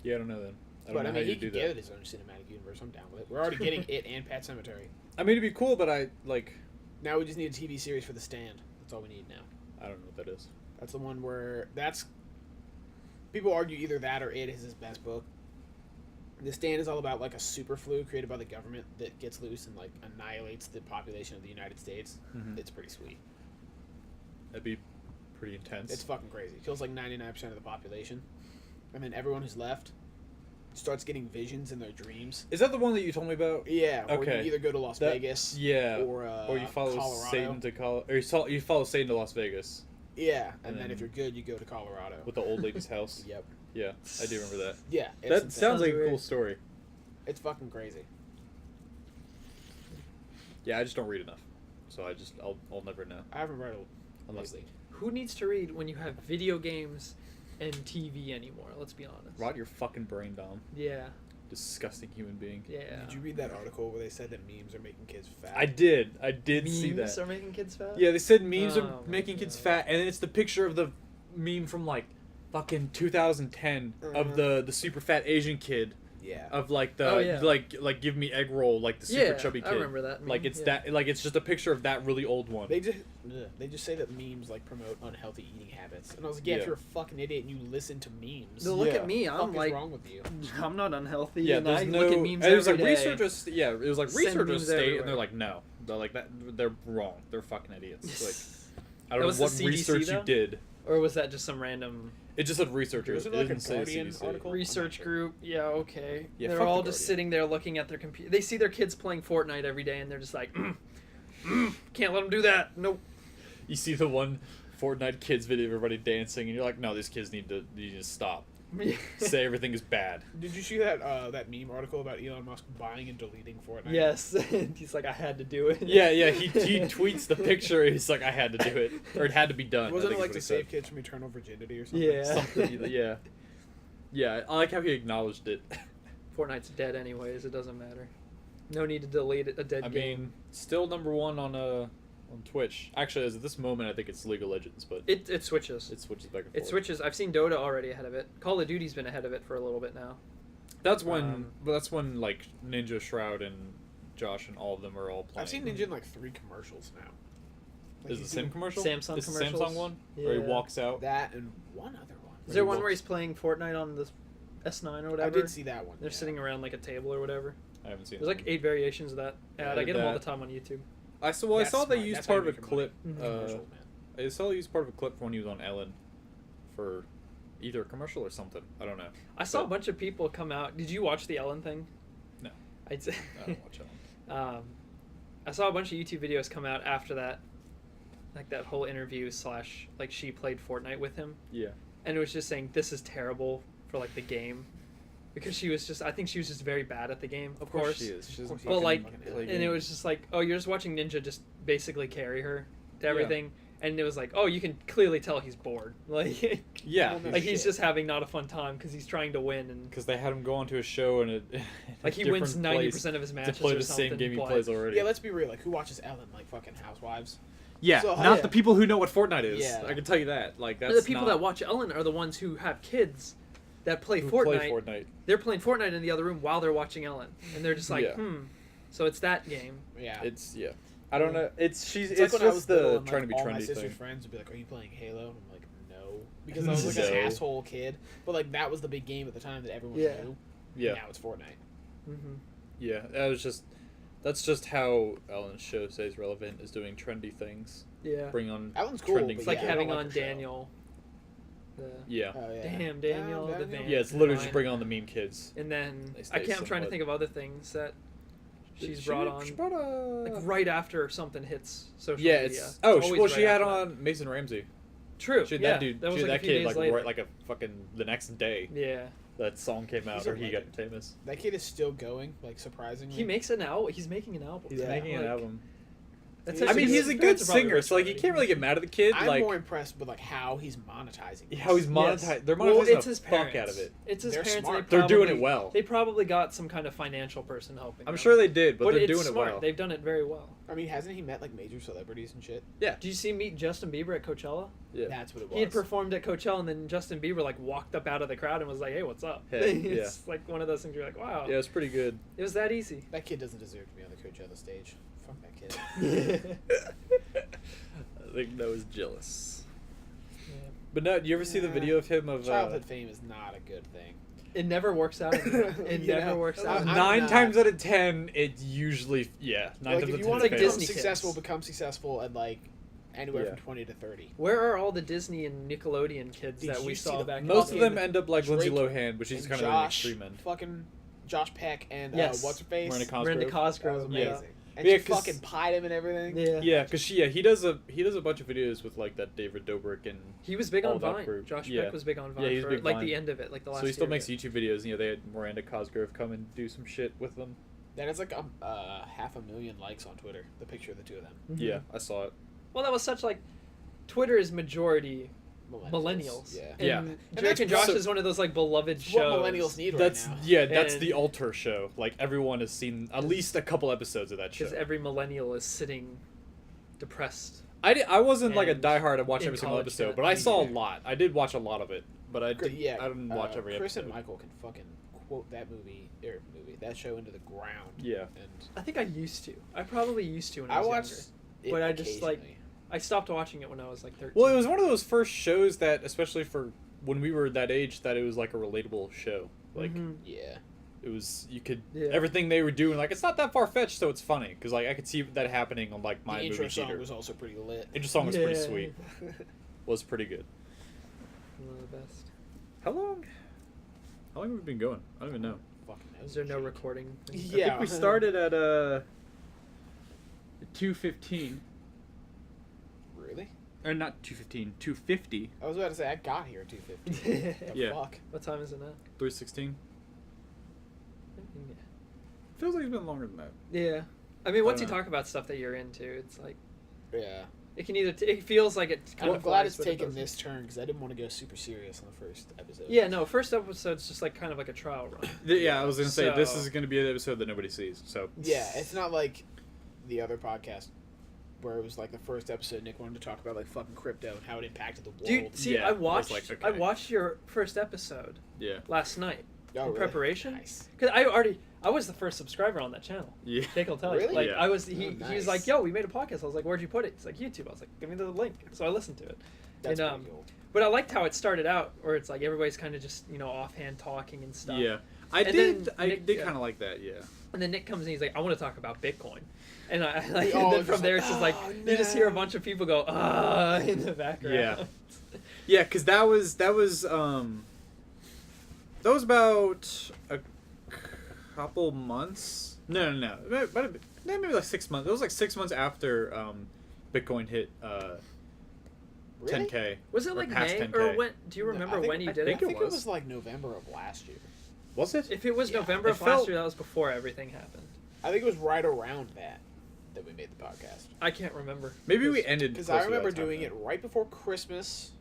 Yeah, I don't know then. I don't But know I how mean, you he do could that. give it his own cinematic universe. I'm down with it. We're already getting It and Pet Sematary. I mean, it'd be cool, but I, like... Now we just need a TV series for The Stand. That's all we need now. I don't know what that is. That's the one where people argue either that or It is his best book. The Stand is all about like a super flu created by the government that gets loose and like annihilates the population of the United States. Mhm. It's pretty sweet. That'd be pretty intense. It's fucking crazy. Kills like 99% of the population, and then everyone who's left starts getting visions in their dreams. Is that the one that you told me about? Yeah. Or Okay. you either go to Las Vegas. Yeah. Or you follow Colorado. Satan to or you follow Satan to Las Vegas Yeah, and And then then- if you're good, you go to Colorado. with the old lady's house. Yep. Yeah, I do remember that. Yeah. It's That insane. sounds like a weird. cool story. It's fucking crazy. Yeah, I just don't read enough, so I'll never know I haven't read it unless lately. Who needs to read when you have video games and TV anymore? Let's be honest. rot your fucking brain, Dom. Yeah. Disgusting human being. Yeah. Did you read that article where they said that memes are making kids fat? I did see Memes that. are making kids fat? Yeah, they said memes Oh are my making kids God. fat, and then it's the picture of the meme from like fucking 2010 of the super fat Asian kid Yeah. of like the Oh, yeah. like give me egg roll like the super Yeah, chubby kid. I remember that meme, Like it's yeah. that like it's just a picture of that really old one. They just say that memes like promote unhealthy eating habits, and I was like, yeah, Yeah. if you're a fucking idiot and you listen to memes, No, look Yeah. at me. what the I'm fuck like, is wrong with you? I'm not unhealthy. Yeah, and there's I no. look at memes and it was like every day. researchers. Yeah, it was like Send researchers memes state, and everywhere. they're like, no, they're like that. They're wrong. They're fucking idiots. It's like I That don't was know the what CDC research though? you did. Or was that just some random It just said researchers. Wasn't It it like a didn't say Guardian CDC. article? research group? Yeah, okay. Yeah, They're fuck all the just Guardian. sitting there looking at their computer. They see their kids playing Fortnite every day, and they're just like, can't let them do that. Nope. You see the one Fortnite kids video of everybody dancing, and you're like, no, these kids need to stop. Say everything is bad. Did you see that that meme article about Elon Musk buying and deleting Fortnite? Yes, and he's like, I had to do it. Yeah, he tweets the picture. He's like, I had to do it, or it had to be done. Wasn't I it think like is to what save he kids from eternal virginity or something? Yeah. said. Something, yeah. Yeah, I like how he acknowledged it. Fortnite's dead anyways. It doesn't matter. No need to delete a dead I game. mean, still number one on Twitch. Actually, as of this moment, I think it's League of Legends, but It switches. it switches back and forth. It switches. I've seen Dota already ahead of it. Call of Duty's been ahead of it for a little bit now. That's when like Ninja Shroud and Josh and all of them are all playing. I've seen Ninja in like 3 commercials now. Like, Is it he's the same doing commercial? Samsung Is the commercials? Samsung one where he Yeah. walks out. that and one other one. Is there He one where walks- he's playing Fortnite on the S9 or I whatever? did see that one. They're yeah. sitting around like a table or whatever. I haven't seen. There's like it. 8 variations of that Yeah, ad. I get them all the that. time on YouTube. I saw That's they smart. used That's how part you of a make your money. clip. Commercial, man. I saw they used part of a clip when he was on Ellen, for either a commercial or something. I don't know. I saw a But- bunch of people come out. Did you watch the Ellen thing? No. I'd say. I don't watch Ellen. I saw a bunch of YouTube videos come out after that, like that whole interview / like she played Fortnite with him, Yeah. and it was just saying this is terrible for like the game, because I think she was just very bad at the game, of course. she is. She doesn't But like, fucking fucking play and it games. was just like, oh, you're just watching Ninja just basically carry her to Yeah. everything, and it was like, oh, you can clearly tell he's bored, like, Yeah. Well, no like he's shit. just having not a fun time because he's trying to win, and Because they had him go onto a show and it like he wins 90% of his to matches play or the same something, game he but- plays already. Yeah, let's be real. Like, who watches Ellen? Like, fucking Housewives. Yeah, So, not yeah. the people who know what Fortnite is. Yeah. I can tell you that. Like that's the people not that watch Ellen are the ones who have kids that play who Fortnite. play Fortnite. They're playing Fortnite in the other room while they're watching Ellen, and they're just like, Yeah. So it's that game. Yeah. It's I don't know. It's It's like when I was just little the and, trying like, to be all my trendy sister's thing. friends would be like, "Are you playing Halo?" I'm like, "No," because I was like No. an asshole kid. But like that was the big game at the time that everyone Yeah. knew. Yeah, Now it's Fortnite. Mm-hmm. yeah. That's just how Ellen's show stays relevant, is doing trendy things. Yeah. Bring on Ellen's cool, trending. but It's like yeah, I having don't on like her show. Daniel. The, Yeah. Oh, yeah. Damn, Daniel, the van. Yeah, it's literally Fine. just bring on the meme kids. And then They stay I'm trying to somewhat- think of other things that she's She- brought on, she brought like right after something hits social yeah, media. it's always well, right she had after that. on Mason Ramsey. True. She had yeah, that dude. That was she had like that a few kid days like later. right like a fucking the next day. Yeah. that song came out He's a or he got legend. famous. That kid is still going, like, surprisingly. He makes an album. He's making an album. He's Yeah. making an Like, album. That's I I mean, actually- he's a his good parents are probably singer, rich so like you already. can't really get mad at the kid. I'm like more impressed with, like, how he's monetizing this. how he's monetized. Yes. They're Well, monetizing it's the his fuck parents. out of it. It's his They're parents. smart. And they They're doing it probably- well. They probably got some kind of financial person helping. I'm them. sure they did, but they're it's doing smart. it well. They've done it very well. I mean, hasn't he met, like, major celebrities and shit? Did you see meet Justin Bieber at Coachella? Yeah. That's what it was. He had performed at Coachella, and then Justin Bieber like walked up out of the crowd and was like, "Hey, what's up?" Hey, It's like one of those things you're like, "Wow, Yeah, it's pretty good. it was that easy." That kid doesn't deserve to be on the Coachella stage. Fuck that kid. I think Noah's jealous. Yeah. But no, do you ever see the video of him of Childhood fame is not a good thing. It never works out. It You never know, works out. I'm nine not- times out of 10, it's usually nine Like, times if out you of 10. want It's to like become Disney successful, kids. become successful at, like, anywhere Yeah. from 20 to 30. Where are all the Disney and Nickelodeon kids Did that you we see saw the- back? Most in of the them day? end up like Lindsay Drake Lohan, but she's And kind of an Josh, extreme end. fucking Josh Peck and Yes. what's her face? Miranda Cosgrove. Miranda That was Cosgrove. amazing. Yeah. And Yeah, she 'cause- fucking pied him and everything. Yeah. Yeah, because he does a bunch of videos with like that David Dobrik and He was big all on that Vine. group. Josh Yeah. Peck was big on Vine Yeah, he's for big like Vine. the end of it, like the last. so he still year makes of it. YouTube videos. You know, they had Miranda Cosgrove come and do some shit with them. That is like 500,000 likes on Twitter. The picture of the two of them. Mhm. Yeah, I saw it. Well, that was such like Twitter is majority millennials. Yeah. And Yeah. Drake that's and Josh so- is one of those like beloved It's what shows. millennials need right That's now. that's And- the altar show. Like everyone has seen at least a couple episodes of that show. Because every millennial is sitting depressed. I wasn't like a and diehard and watch in every single college episode, that but I me saw a either. lot. I did watch a lot of it, but I Good- didn't watch every Chris episode. and Michael can fucking quote that that show into the ground. Yeah. And I think I used to. I probably used to when I I was watched younger. it But I just, like, occasionally. I stopped watching it when I was like 13. Well, it was one of those first shows that, especially for when we were that age, that it was like a relatable show. Like Mhm. Yeah. it was, you could Yeah. everything they were doing. Like it's not that far fetched, so it's funny because like I could see that happening on like my The movie intro song theater. was also pretty lit. Intro song was pretty Yeah. sweet. Was pretty good. One of the best. How long? How long have we been going? I don't even know. Fucking knows Is there no shit. recording? thing? Yeah. I think we started at 2:15, Really? or not 2:15, 2:50, I was about to say I got here at 2:50. The Yeah. fuck? What time is it now? 3:16. Feels like it's been longer than that. Yeah. I mean, once you don't know. talk about stuff that you're into, it's like Yeah. it can either it feels like it kind Well, of I'm glad flies, it's but it taken doesn't. this turn because I didn't want to go super serious on the first episode. Yeah, no. First episode's just like kind of like a trial run. Yeah, I was gonna say this So- is gonna be an episode that nobody sees. So Yeah, it's not like the other podcast where it was like the first episode Nick wanted to talk about like fucking crypto and how it impacted the world. Dude, see, Yeah, I I was watched like, okay. I watched your first episode yeah, last night Oh, in really? preparation Nice. because I was the first subscriber on that channel. yeah. Jake will tell you. Really? Like Yeah. I was, Oh, he nice. was like, "Yo, we made a podcast." I was like, "Where'd you put it?" He's like, "YouTube." I was like, "Give me the link." So I listened to it. That's And, pretty cool. But I liked how it started out, where it's like everybody's kind of just offhand talking and stuff. Yeah, I And did. then I Nick- did yeah. kind of like that. Yeah. And then Nick comes in, he's like, "I want to talk about Bitcoin," and I like, all and then just from there like, it's just like "Oh, you just hear a no." bunch of people go in the background. Yeah. Yeah, because that was about a couple months. No. It might have been- maybe like 6 months. It was like 6 months after Bitcoin hit Really? 10K. Was it or like past May 10K. or when? Do you No, remember I think- when you I did I it? think think it it was was. like November of last year. Was it? If it was Yeah. November It of felt- last year, that was before everything happened. I think it was right around that we made the podcast. I can't remember. Maybe we ended Because close I to remember that time doing then. it right before Christmas.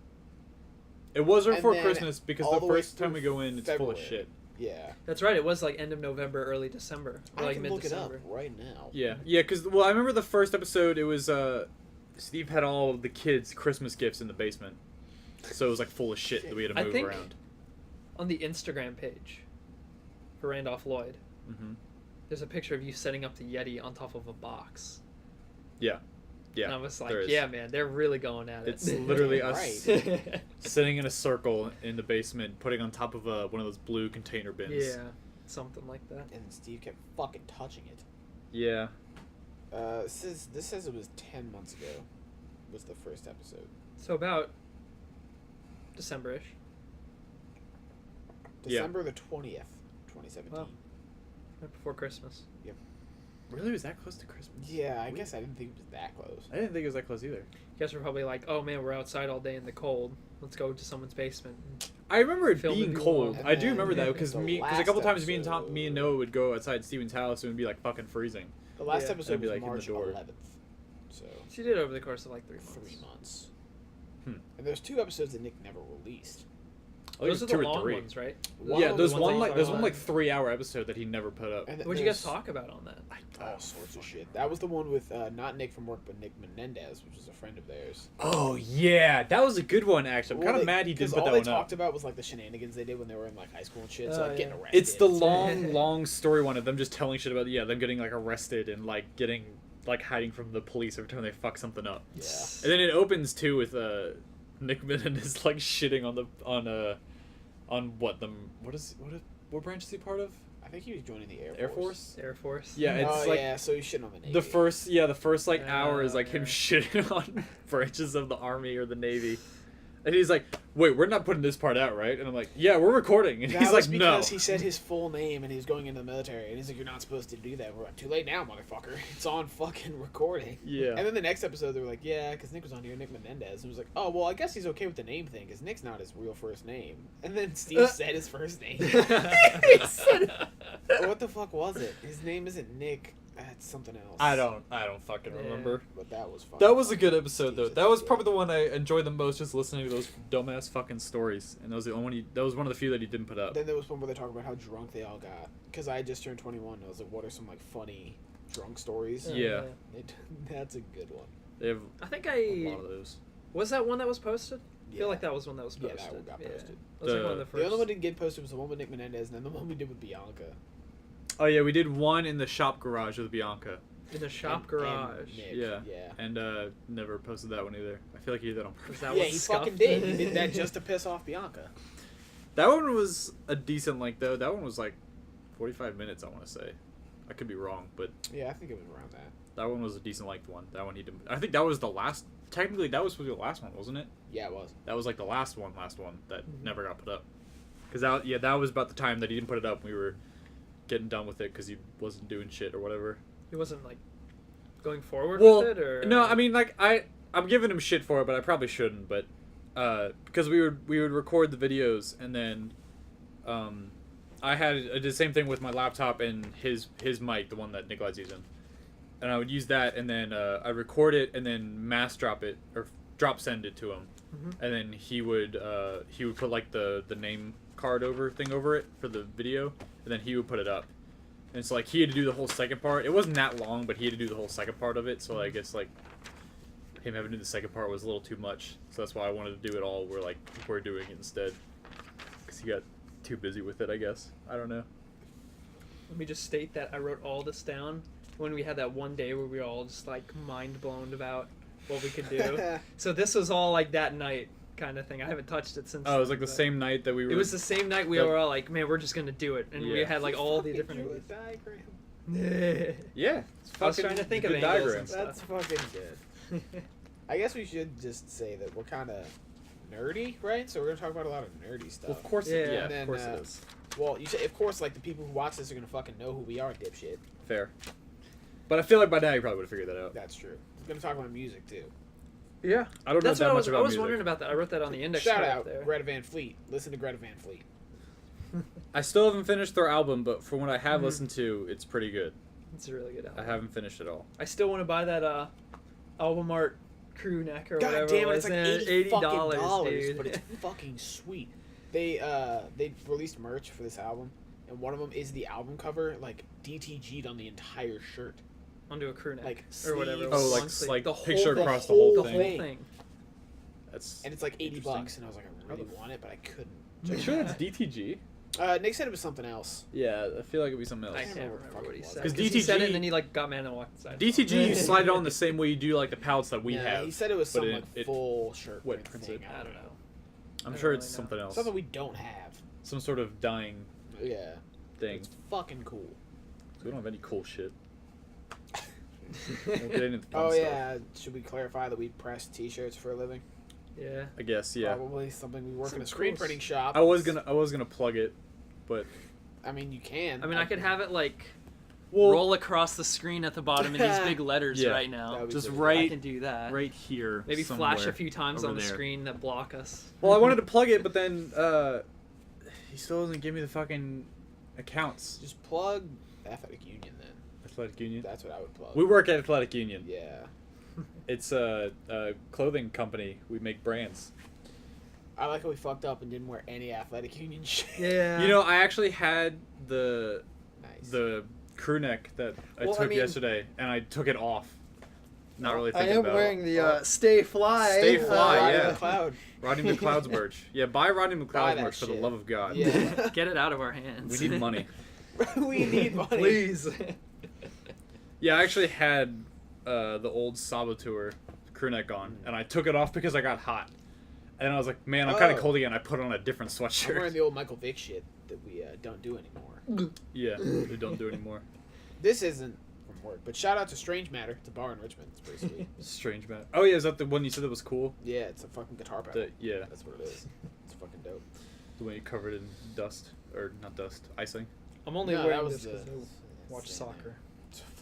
It was right and before then Christmas because all the the way first time we through go in, it's full of February. shit. Yeah. That's right. It was like end of November, early December, or I like can mid look it up December. right now. Yeah, because I remember the first episode. It was Steve had all of the kids' Christmas gifts in the basement, so it was like full of shit that we had to I move think- around. On the Instagram page for Randolph Lloyd, Hmm. there's a picture of you setting up the Yeti on top of a box. Yeah, And I was there like, is. yeah, man, they're really going at it. It's literally us Right. sitting in a circle in the basement, putting on top of one of those blue container bins. Yeah, something like that. And Steve kept fucking touching it. Yeah. This says it was 10 months ago. Was the first episode. So about December-ish. Yeah. December the 20th, 2017. Wow. Right before Christmas. Really, was that close to Christmas? Yeah, I guess I didn't think it was that close. I didn't think it was that close either. You guys were probably like, oh man, we're outside all day in the cold. Let's go to someone's basement. I remember it Film being the cold. vlog. I do remember And that then because the a couple last times me and Noah would go outside Steven's house and it'd be like fucking freezing. The last Yeah. episode I'd be, was like, in the March door. 11th. So, She did over the course of like 3 months. 3 months. Hmm. And there's 2 episodes that Nick never released. I Those think are two the or long three. ones, right? Yeah, of there's the one ones like that there's are one like 3-hour episode that he never put up. And What'd you guys there's talk about on that? all sorts of shit. That was the one with not Nick from work, but Nick Menendez, which is a friend of theirs. Oh yeah, that was a good one actually. I'm kind of mad he didn't put that all one they up. talked about was like the shenanigans they did when they were in like high school and shit. So Oh, like getting yeah. arrested. It's the and stuff. long story one of them just telling shit about them getting like arrested and like getting like hiding from the police every time they fuck something up. Yeah. And then it opens too with Nick Menendez like shitting on what branch is he part of? I think he was joining the Air Force? Air Force. Yeah, it's Oh like yeah, so he's shitting on the Navy. the first like hour is like him yeah. shitting on branches of the Army or the Navy. And he's like, "Wait, we're not putting this part out, right?" And I'm like, "Yeah, we're recording." And That he's was like, "No." because he said his full name and he was going into the military, and he's like, "You're not supposed to do that." We're like, "Too late now, motherfucker! It's on fucking recording." Yeah. And then the next episode, they were like, "Yeah," because Nick was on here, Nick Menendez, and was like, "Oh, well, I guess he's okay with the name thing, because Nick's not his real first name." And then Steve said his first name. What the fuck was it? His name isn't Nick. It's something else. I don't fucking Yeah. remember. But that was fun. That was a good episode Steve's though. a That was good probably the one I enjoyed the most, just listening to those dumbass fucking stories. And that was the only one that was one of the few that he didn't put up. Then there was one where they talk about how drunk they all got. Because I just turned 21, and I was like, what are some like funny drunk stories? Yeah. That's a good one. They have I think a lot of those. was that one that was posted. I Yeah. feel like that was one that was Yeah, posted. that one got posted. That was like one of The- the first. The other one didn't get posted was the one with Nick Menendez, and then the one we did with Bianca. Oh yeah, we did one in the shop garage with Bianca. in the shop And garage. Nick, Yeah. Yeah. And never posted that one either. I feel like he did that on purpose. Was that Yeah, one he scuffed? fucking did. He did that just to piss off Bianca. That one was a decent length though. That one was like 45 minutes, I want to say. I could be wrong, but Yeah, I think it was around that. that one was a decent length one. That one he didn't. I think that was the last. Technically, that was supposed to be the last one, wasn't it? Yeah, it was. That was like the last one that Mhm. never got put up. Because that was about the time that he didn't put it up. We were getting done with it because he wasn't doing shit or whatever. He wasn't like going forward Well, with it, or no, I mean like I'm giving him shit for it, but I probably shouldn't. But because we would record the videos and then I did the same thing with my laptop and his mic, the one that Nikolai's using, and I would use that and then I record it and then mass drop it or drop send it to him, Mhm. and then he would put like the name card thing over it for the video, and then he would put it up. And so like he had to do the whole second part. It wasn't that long, but he had to do the whole second part of it. So I guess like him having to do the second part was a little too much. So that's why I wanted to do it all. We're doing it instead, because he got too busy with it. I guess I don't know. Let me just state that I wrote all this down when we had that one day where we were all just like mind blown about what we could do. So this was all like that night kind of thing. I haven't touched it since. Oh, it was like the but- same night that we were. It was the same night we the- were all like, man, we're just gonna do it, and we Yeah. had like all the Fucking different. drew a ideas. diagram. Yeah, it's I was fucking trying to think of good angles diagram. and stuff. That's fucking good. I guess we should just say that we're kind of nerdy, right? So we're gonna talk about a lot of nerdy stuff. Of course, Yeah. yeah, And then, of course uh, it is. Well, you say, of course, like the people who watch this are gonna fucking know who we are, dipshit. Fair. But I feel like by now you probably would have figured that out. That's true. We're gonna talk about music too. Yeah, I don't know that's that what much about I was music. wondering about that. I wrote that on the index Shout card out there. Greta Van Fleet. Listen to Greta Van Fleet. I still haven't finished their album, but from what I have Mhm. listened to, it's pretty good. It's a really good album. I haven't finished it all. I still want to buy that album art crew neck or God whatever. damn it, it it's was. like And $80 fucking $80, dollars, dude. but it's fucking sweet. They released merch for this album, and one of them is the album cover, like DTG'd on the entire shirt. onto a crew neck like, or whatever. sleeves. it was, Oh, like long sleeve. like the whole picture thing. across the the whole whole the thing. whole thing. That's And it's like $80, interesting. and I was like, I really want it, but I couldn't. You sure that's DTG? Nick said it was something else. Yeah, I feel like it'd be something else. I can't can't remember remember what he what it said. was. 'Cause He said it DTG and then he like got mad and walked inside. DTG, you slide it on the same way you do like the palettes that we Nah, have. He said it was but some it- like it full shirt wet print prints thing. it. I don't know. I'm I sure don't it's really know. something else. Something we don't have. Some sort of dying Yeah. thing. It's fucking cool. We don't have any cool shit. We'll get into the fun Oh stuff. yeah. Should we clarify that we press T-shirts for a living? Yeah. I guess, yeah. Probably something we work in a Some screen close. printing shop. I was gonna plug it, but I mean, you can. I mean, I could have it like roll across the screen at the bottom in these big letters Yeah. right now. That'd be Just pretty I right, can do that. right here. Maybe flash a somewhere few times over on the there. screen that block us. Well, I wanted to plug it, but then he still doesn't give me the fucking accounts. Just plug Athletic Union then. Athletic Union. That's what I would plug. We work at Athletic Union. Yeah. It's a clothing company. We make brands. I like how we fucked up and didn't wear any Athletic Union shit. Yeah. You know, I actually had the Nice. crew neck that I Well, I took mean- yesterday, and I took it off. Not really I thinking am about wearing it. the Stay Fly. Stay Fly, Ride yeah. the Cloud. Rodney McLeod's merch. Yeah, buy Rodney Buy McLeod's that merch for the shit. love of God. Yeah. Get it out of our hands. We need money. We need money. Please. Yeah, I actually had the old Saboteur crew neck on, and I took it off because I got hot. And I was like, man, I'm kind of Oh. cold again. I put on a different I'm wearing sweatshirt. the old Michael Vick shit that we don't do anymore. Yeah, they don't do it anymore. This isn't from work, but shout out to Strange Matter. It's a bar in Richmond. It's pretty sweet. Strange man. Oh yeah, is that the one you said that was cool? Yeah, it's a fucking guitar pedal. Yeah, That's what it is. It's fucking dope. the one you covered in dust or not dust, icing. I'm only No, that wearing was this because the- I watch same soccer.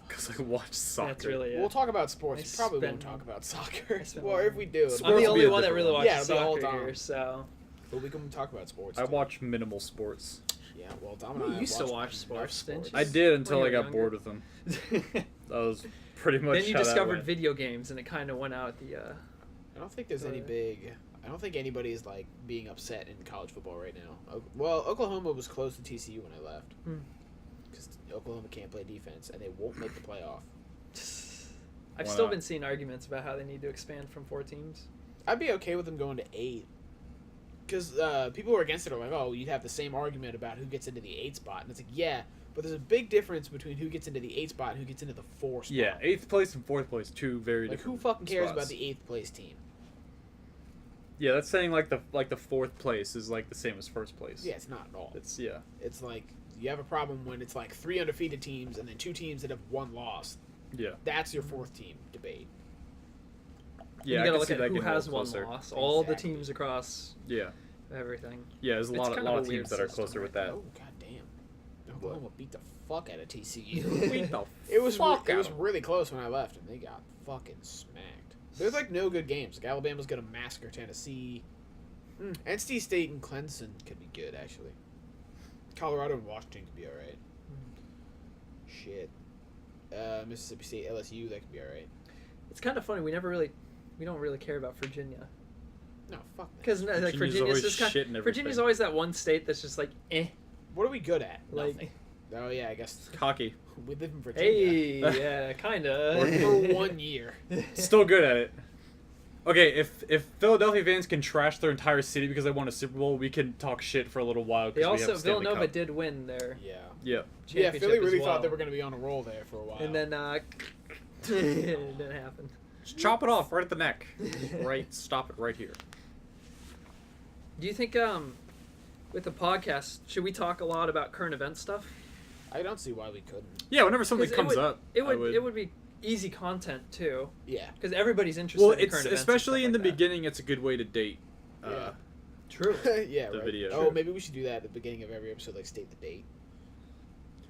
Because I watched soccer. That's really it. We'll talk about sports. I We probably won't spend- talk about soccer. I spend Well, a if we do, Sports I'm will the be only a one that different really one. watches Yeah, the whole soccer time. here, so but we can talk about sports. I too. watch minimal sports. Yeah, well, Dom and You I used to watched watch enough sports, didn't you? I did until When I you were got younger. bored with them. That was pretty much. Then you how that discovered went. video games, and it kind of went out the. I don't think there's any Right. big. I don't think anybody is like being upset in college football right now. Well, Oklahoma was close to TCU when I left Hmm. because Oklahoma can't play defense and they won't make the playoff. I've Why still not? been seeing arguments about how they need to expand from 4 teams. I'd be okay with them going to 8. Because people who are against it are like, oh, you'd have the same argument about who gets into the 8 spot. And it's like, yeah, but there's a big difference between who gets into the 8 spot and who gets into the 4 spot. Yeah, 8th place and 4th place, two very Like, different. who fucking cares spots. about the 8th place team? Yeah, that's saying like the 4th place is like the same as 1st place. Yeah, it's not at all. It's yeah. It's like, you have a problem when it's like 3 undefeated teams and then 2 teams that have 1 loss. Yeah. That's your 4th team debate. Yeah, I you gotta can look see at that who getting a has little one closer. loss. All the Exactly. teams across Yeah. everything. Yeah, there's a It's lot kind of of a weird teams that are system closer with right that. Oh, goddamn. Oklahoma beat the fuck out of TCU. Beat the It was fuck it was out. really close when I left, and they got fucking smacked. There's like no good games. Like Alabama's gonna massacre Tennessee. NC State and Clemson could be good actually. Colorado and Washington could be all right. Shit. Mississippi State, LSU, that could be all right. It's kind of funny. We don't really care about Virginia No, fuck that. because like Virginia's Virginia's always just kind. shit and everything. Virginia's always that one state that's just like eh. What are we good at? Like, Nothing. Oh yeah, I guess Hockey. we live in Virginia hey, yeah, kind for of. 1 year. Still good at it. Okay, if Philadelphia fans can trash their entire city because they won a Super Bowl, we can talk shit for a little while. 'cause They we also have Stanley Villanova Cup. did win their Yeah. Yeah. Yeah, championship Philly really as well. thought they were gonna be on a roll there for a while. And then it didn't happen. Just chop it off right at the neck. Right. Stop it right here. Do you think with the podcast should we talk a lot about current event stuff? I don't see why we couldn't. Yeah, whenever something 'Cause comes up, It I would be easy content too, Yeah. because everybody's interested Well, in it's current events. especially in and the stuff like beginning. It's a good way to date. Yeah. True. Yeah, The right. video. Oh, Sure. maybe we should do that at the beginning of every episode, like state the date.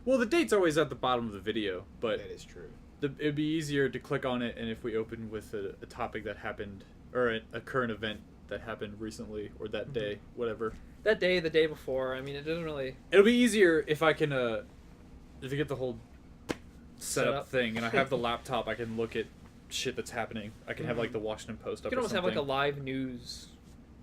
Well, the date's always at the bottom of the video, but That is true. it'd be easier to click on it, and if we open with a topic that happened or a current event that happened recently or that day, whatever. That day, the day before. I mean, it doesn't really. It'll be easier if I can if I get the whole setup Setup. thing and I have the laptop. I can look at shit that's happening. I can have like the Washington Post You up. could or almost have like a something. live news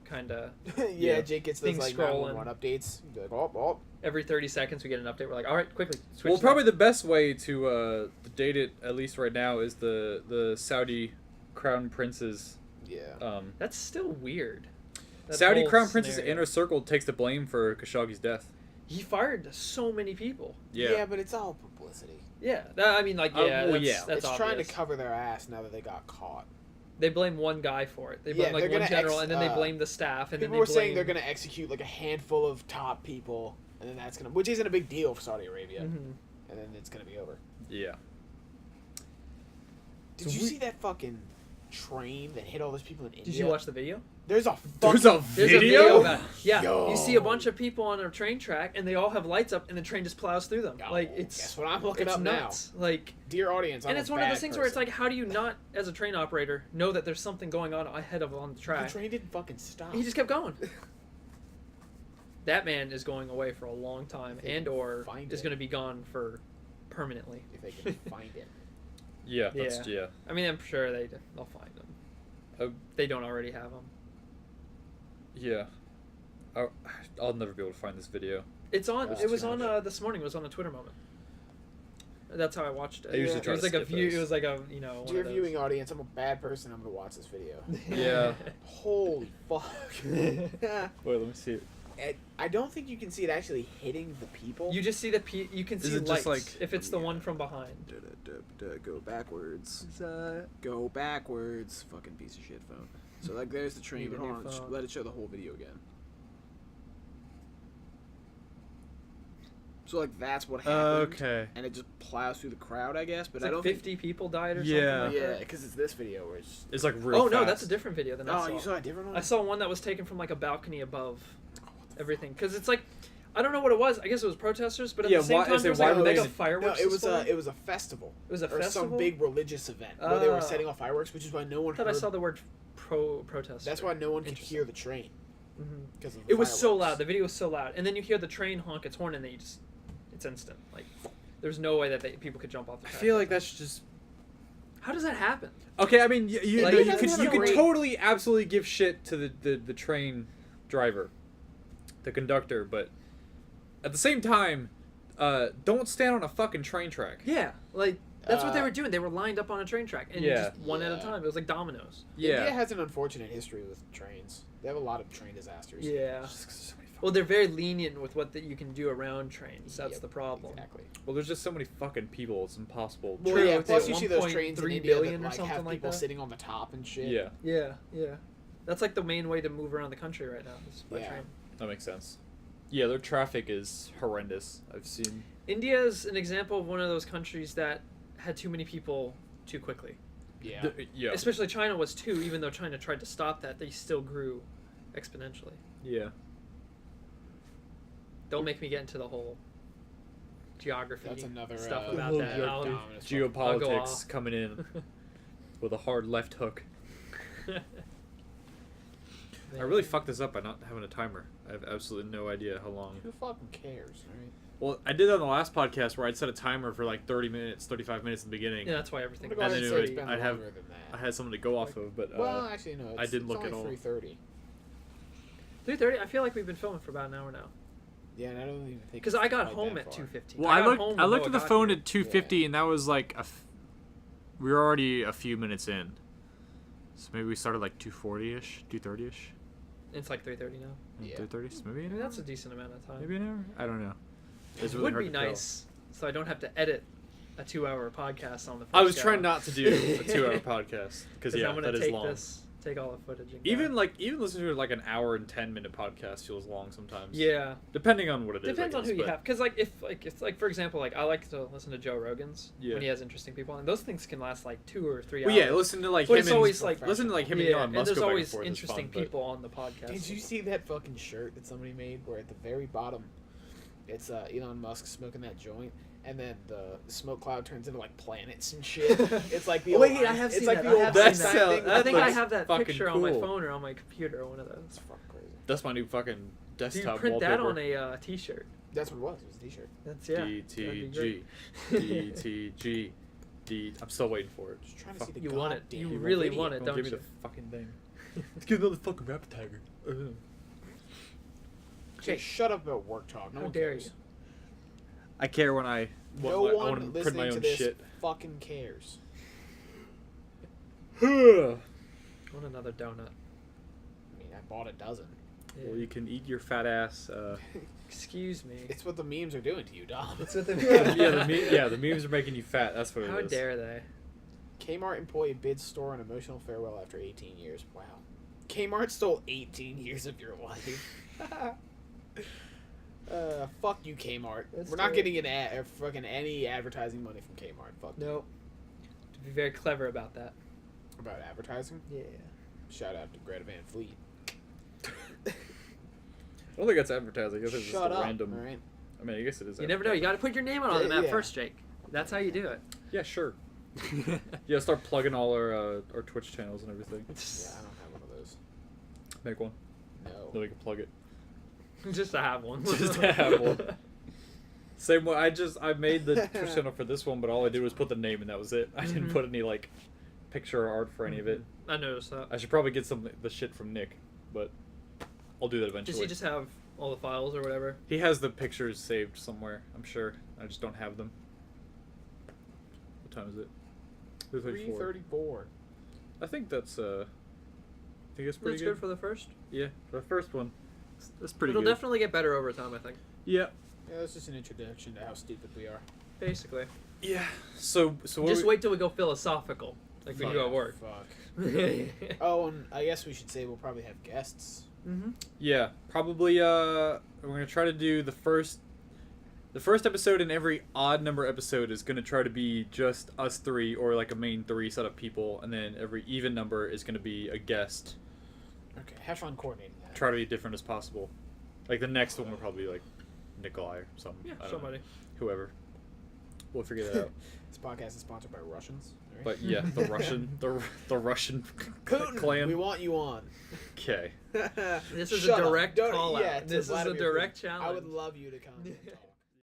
kind of. yeah, Yeah. Jake gets those Things like scrolling. 911 updates. He'd be like, oh. Every 30 seconds, we get an update. We're like, all right, quickly. Switch Well, to probably that. the best way to date it, at least right now, is the Saudi crown prince's. Yeah. That's still weird. That Saudi whole crown prince's scenario. inner circle takes the blame for Khashoggi's death. He fired so many people. Yeah. but it's all publicity. Yeah, I mean, like, Oh, yeah, well, that's, yeah. that's It's trying to obvious. cover their ass now that they got caught. They blame one guy for it. They blame Yeah, like they're one gonna general, and then they blame the staff, and People then were they saying blame. they're going to execute like a handful of top people, and then that's going to, which isn't a big deal for Saudi Arabia, Mhm. and then it's going to be over. Yeah. Did So you we- see that fucking train that hit all those people in India? Did you watch the video? There's a There's a There's a video video? about it. Yeah, Yo. you see a bunch of people on a train track, and they all have lights up, and the train just plows through them. Yo, Like it's guess what I'm looking it's up nuts. Like, Dear audience, I'm and a it's one of those bad things where it's person. like, how do you not, as a train operator, know that there's something going on ahead of on the The track? train didn't fucking stop. He just kept going. That man is going away for a long time, If they and or find is it. going to be gone for permanently. If they can find it. Yeah, that's yeah. I mean, I'm sure they'll find him. They don't already have him. Yeah. I'll never be able to find this video. It's on. That's It was too on much. This morning. It was on a Twitter moment. That's how I watched it. I usually Yeah. try It was to like a skip view. those. It was like a one Dear of those. viewing audience, I'm a bad person. I'm gonna watch this video. Yeah. Holy fuck. Wait, let me see it. I don't think you can see it actually hitting the people. You just see you can Is see it lights just like- if it's the one from behind. Go backwards. Go backwards. Fucking piece of shit phone. So like, there's the train. Need a But new hold on, phone. let it show the whole video again. So like, that's what happened. Okay. And it just plows through the crowd, I guess. But It's I like don't 50 people died or Yeah. something. think. Like Yeah, because it's this video where it's. It's like that. real Oh no, fast. that's a different video than I Oh, saw. you saw a different one? I saw one that was taken from like a balcony above everything, because it's like, I don't know what it was. I guess it was protesters, but at Yeah, the same why- time, is there it was like why a were they- mega No, fireworks. it was display. it was a festival. It was a or festival. some big religious event where they were Ah. setting off fireworks, which is why no one I thought heard. I saw the word protester. That's why no one could Interesting. hear the train Mhm. because It was so loud. The video was so loud, and then you hear the train honk its horn, and then it's instant. Like, there's no way that people could jump off the I track. feel like that's just. How does that happen? Okay, I mean, you, Like, no, it you doesn't could have you a could great- totally absolutely give shit to the train driver, the conductor, but at the same time, don't stand on a fucking train track. Yeah, like that's what they Uh, were doing. They were lined up on a train track, and Yeah. just one at a Yeah. time. It was like dominoes. India Yeah. has an unfortunate history with trains. They have a lot of train disasters. Yeah. Just 'cause there's so many fucking- Well, they're very lenient with what you can do around trains. That's Yep, the problem. Exactly. Well, there's just so many fucking people. It's impossible. Well, True, yeah. it's Plus, at you see those 1.3 trains in India that billion or like something have like people that. sitting on the top and shit. Yeah, Yeah. That's like the main way to move around the country right now. Is by Yeah. train. that makes sense. Yeah, their traffic is horrendous. I've seen. India is an example of one of those countries that had too many people too quickly. Yeah. Yeah. Especially China was too. Even though China tried to stop that, they still grew exponentially. Yeah. Don't make me get into the whole geography That's another stuff uh, about that. I'll- dominant fucking- I'll go Geopolitics off. coming in with a hard left hook. I really fucked this up by not having a timer. I have absolutely no idea how long. Who fucking cares, right? Well, I did that on the last podcast where I'd set a timer for like 30 minutes, 35 minutes in the beginning. Yeah, that's why everything. I'm gonna go And ahead then and say it it's would- been I'd have- longer than that. I had something to go off of, but Well, actually, no. I didn't look it's at all. only 3:30. 3:30. I feel like we've been filming for about an hour now. Yeah, and I don't even think. Because it's I got quite home that at far. 2:15. well, I got looked. home I when looked at Noah the got phone here. at 2:50, and that was like we were already a few minutes in. So maybe we started like 2:40ish, 2:30ish, It's like 3:30 now. Yeah. 3:30, maybe an Maybe hour. that's a decent amount of time. Maybe an hour. I don't know. It's It really would hard be to tell. nice, so I don't have to edit a 2-hour podcast on the. I was first trying hour. not to do a 2-hour podcast because yeah, I'm gonna that is take long. take all the footage. And go. Even listening to like an hour and 10-minute podcast feels long sometimes. Yeah. Depending on what it is. Depends I on guess, who you but- have, because if for example, like I like to listen to Joe Rogan's Yeah. when he has interesting people, and those things can last like 2 or 3 Well, hours. yeah, listen to like But him it's and always, like, listen to like him and yeah, Elon and Musk there's go back and always forth is interesting fun, but- people on the podcast. Did you see that fucking shirt that somebody made where at the very bottom, it's Elon Musk smoking that joint, and then the smoke cloud turns into like planets and shit. It's like the Wait, old, I have it's seen like that. the I old have That's seen Einstein so- thing. I think I looks have that fucking picture on my cool. phone or on my computer or one of those. That's fucking crazy. That's my new fucking Do you desktop print wallpaper. that on a T-shirt? That's what it was. It was a T-shirt. That's yeah. that'd be DTG. great. DTG. D. I'm still waiting for it. Just trying to Fuck. see the You want it. goddamn You really video. want it, Don't don't give me you? the fucking thing. Let's get another fucking rapid tiger. Okay, shut up about work talk. No How one dare cares. you? I care when I No I one want to print listening my to own this shit. fucking cares. Well, Want another donut? I mean, I bought a dozen. Yeah. you can eat your fat ass. Excuse me. It's what the memes are doing to you, Dom. That's what the The memes are making you fat. That's what it is. How dare they? Kmart employee bids store an emotional farewell after 18 years. Wow. Kmart stole 18 years of your life. Fuck you, Kmart. That's We're not great. getting fucking any advertising money from Kmart. Fuck you. No. To be very clever about that. About advertising? Yeah. Shout out to Greta Van Fleet. don't think that's advertising. I guess it's just Shut a up. random. All right. I mean, I guess it is. You never know. You got to put your name on the map Yeah. first, Jake. That's how you do it. Yeah, sure. Yeah, start plugging all our Twitch channels and everything. Yeah, I don't have one of those. Make one. No. Then we can plug it. Just to have one. Just to have one. Same way. I made the Twitch channel for this one, but all I did was put the name and that was it. I didn't put any like picture or art for any of it. I noticed that. I should probably get the shit from Nick, but I'll do that eventually. Does he just have all the files or whatever? He has the pictures saved somewhere, I'm sure. I just don't have them. What time is it? 3:34. I think that's I think it's pretty That's good for the first. Yeah, for the first one. That's pretty It'll good. definitely get better over time, I think. Yeah. Yeah, that's just an introduction to how stupid we are. Basically. Yeah. So what Just wait till we go philosophical, like we Fuck. do at work. Fuck. Oh, and I guess we should say we'll probably have guests. Mm-hmm. Yeah, probably we're going to try to do the first episode, and every odd number episode is going to try to be just us three or like a main three set of people, and then every even number is going to be a guest. Okay, have fun coordinating that. Try to be different as possible. Like the next one will probably be like Nikolai or something. Yeah, I don't somebody. know. Whoever. We'll figure that out. This podcast is sponsored by Russians. Right? But yeah, the Russian Putin, clan. we want you on. Okay. This is Shut a up. direct Don't- call out. yeah, to This is a Vladimir direct Putin. challenge. I would love you to comment on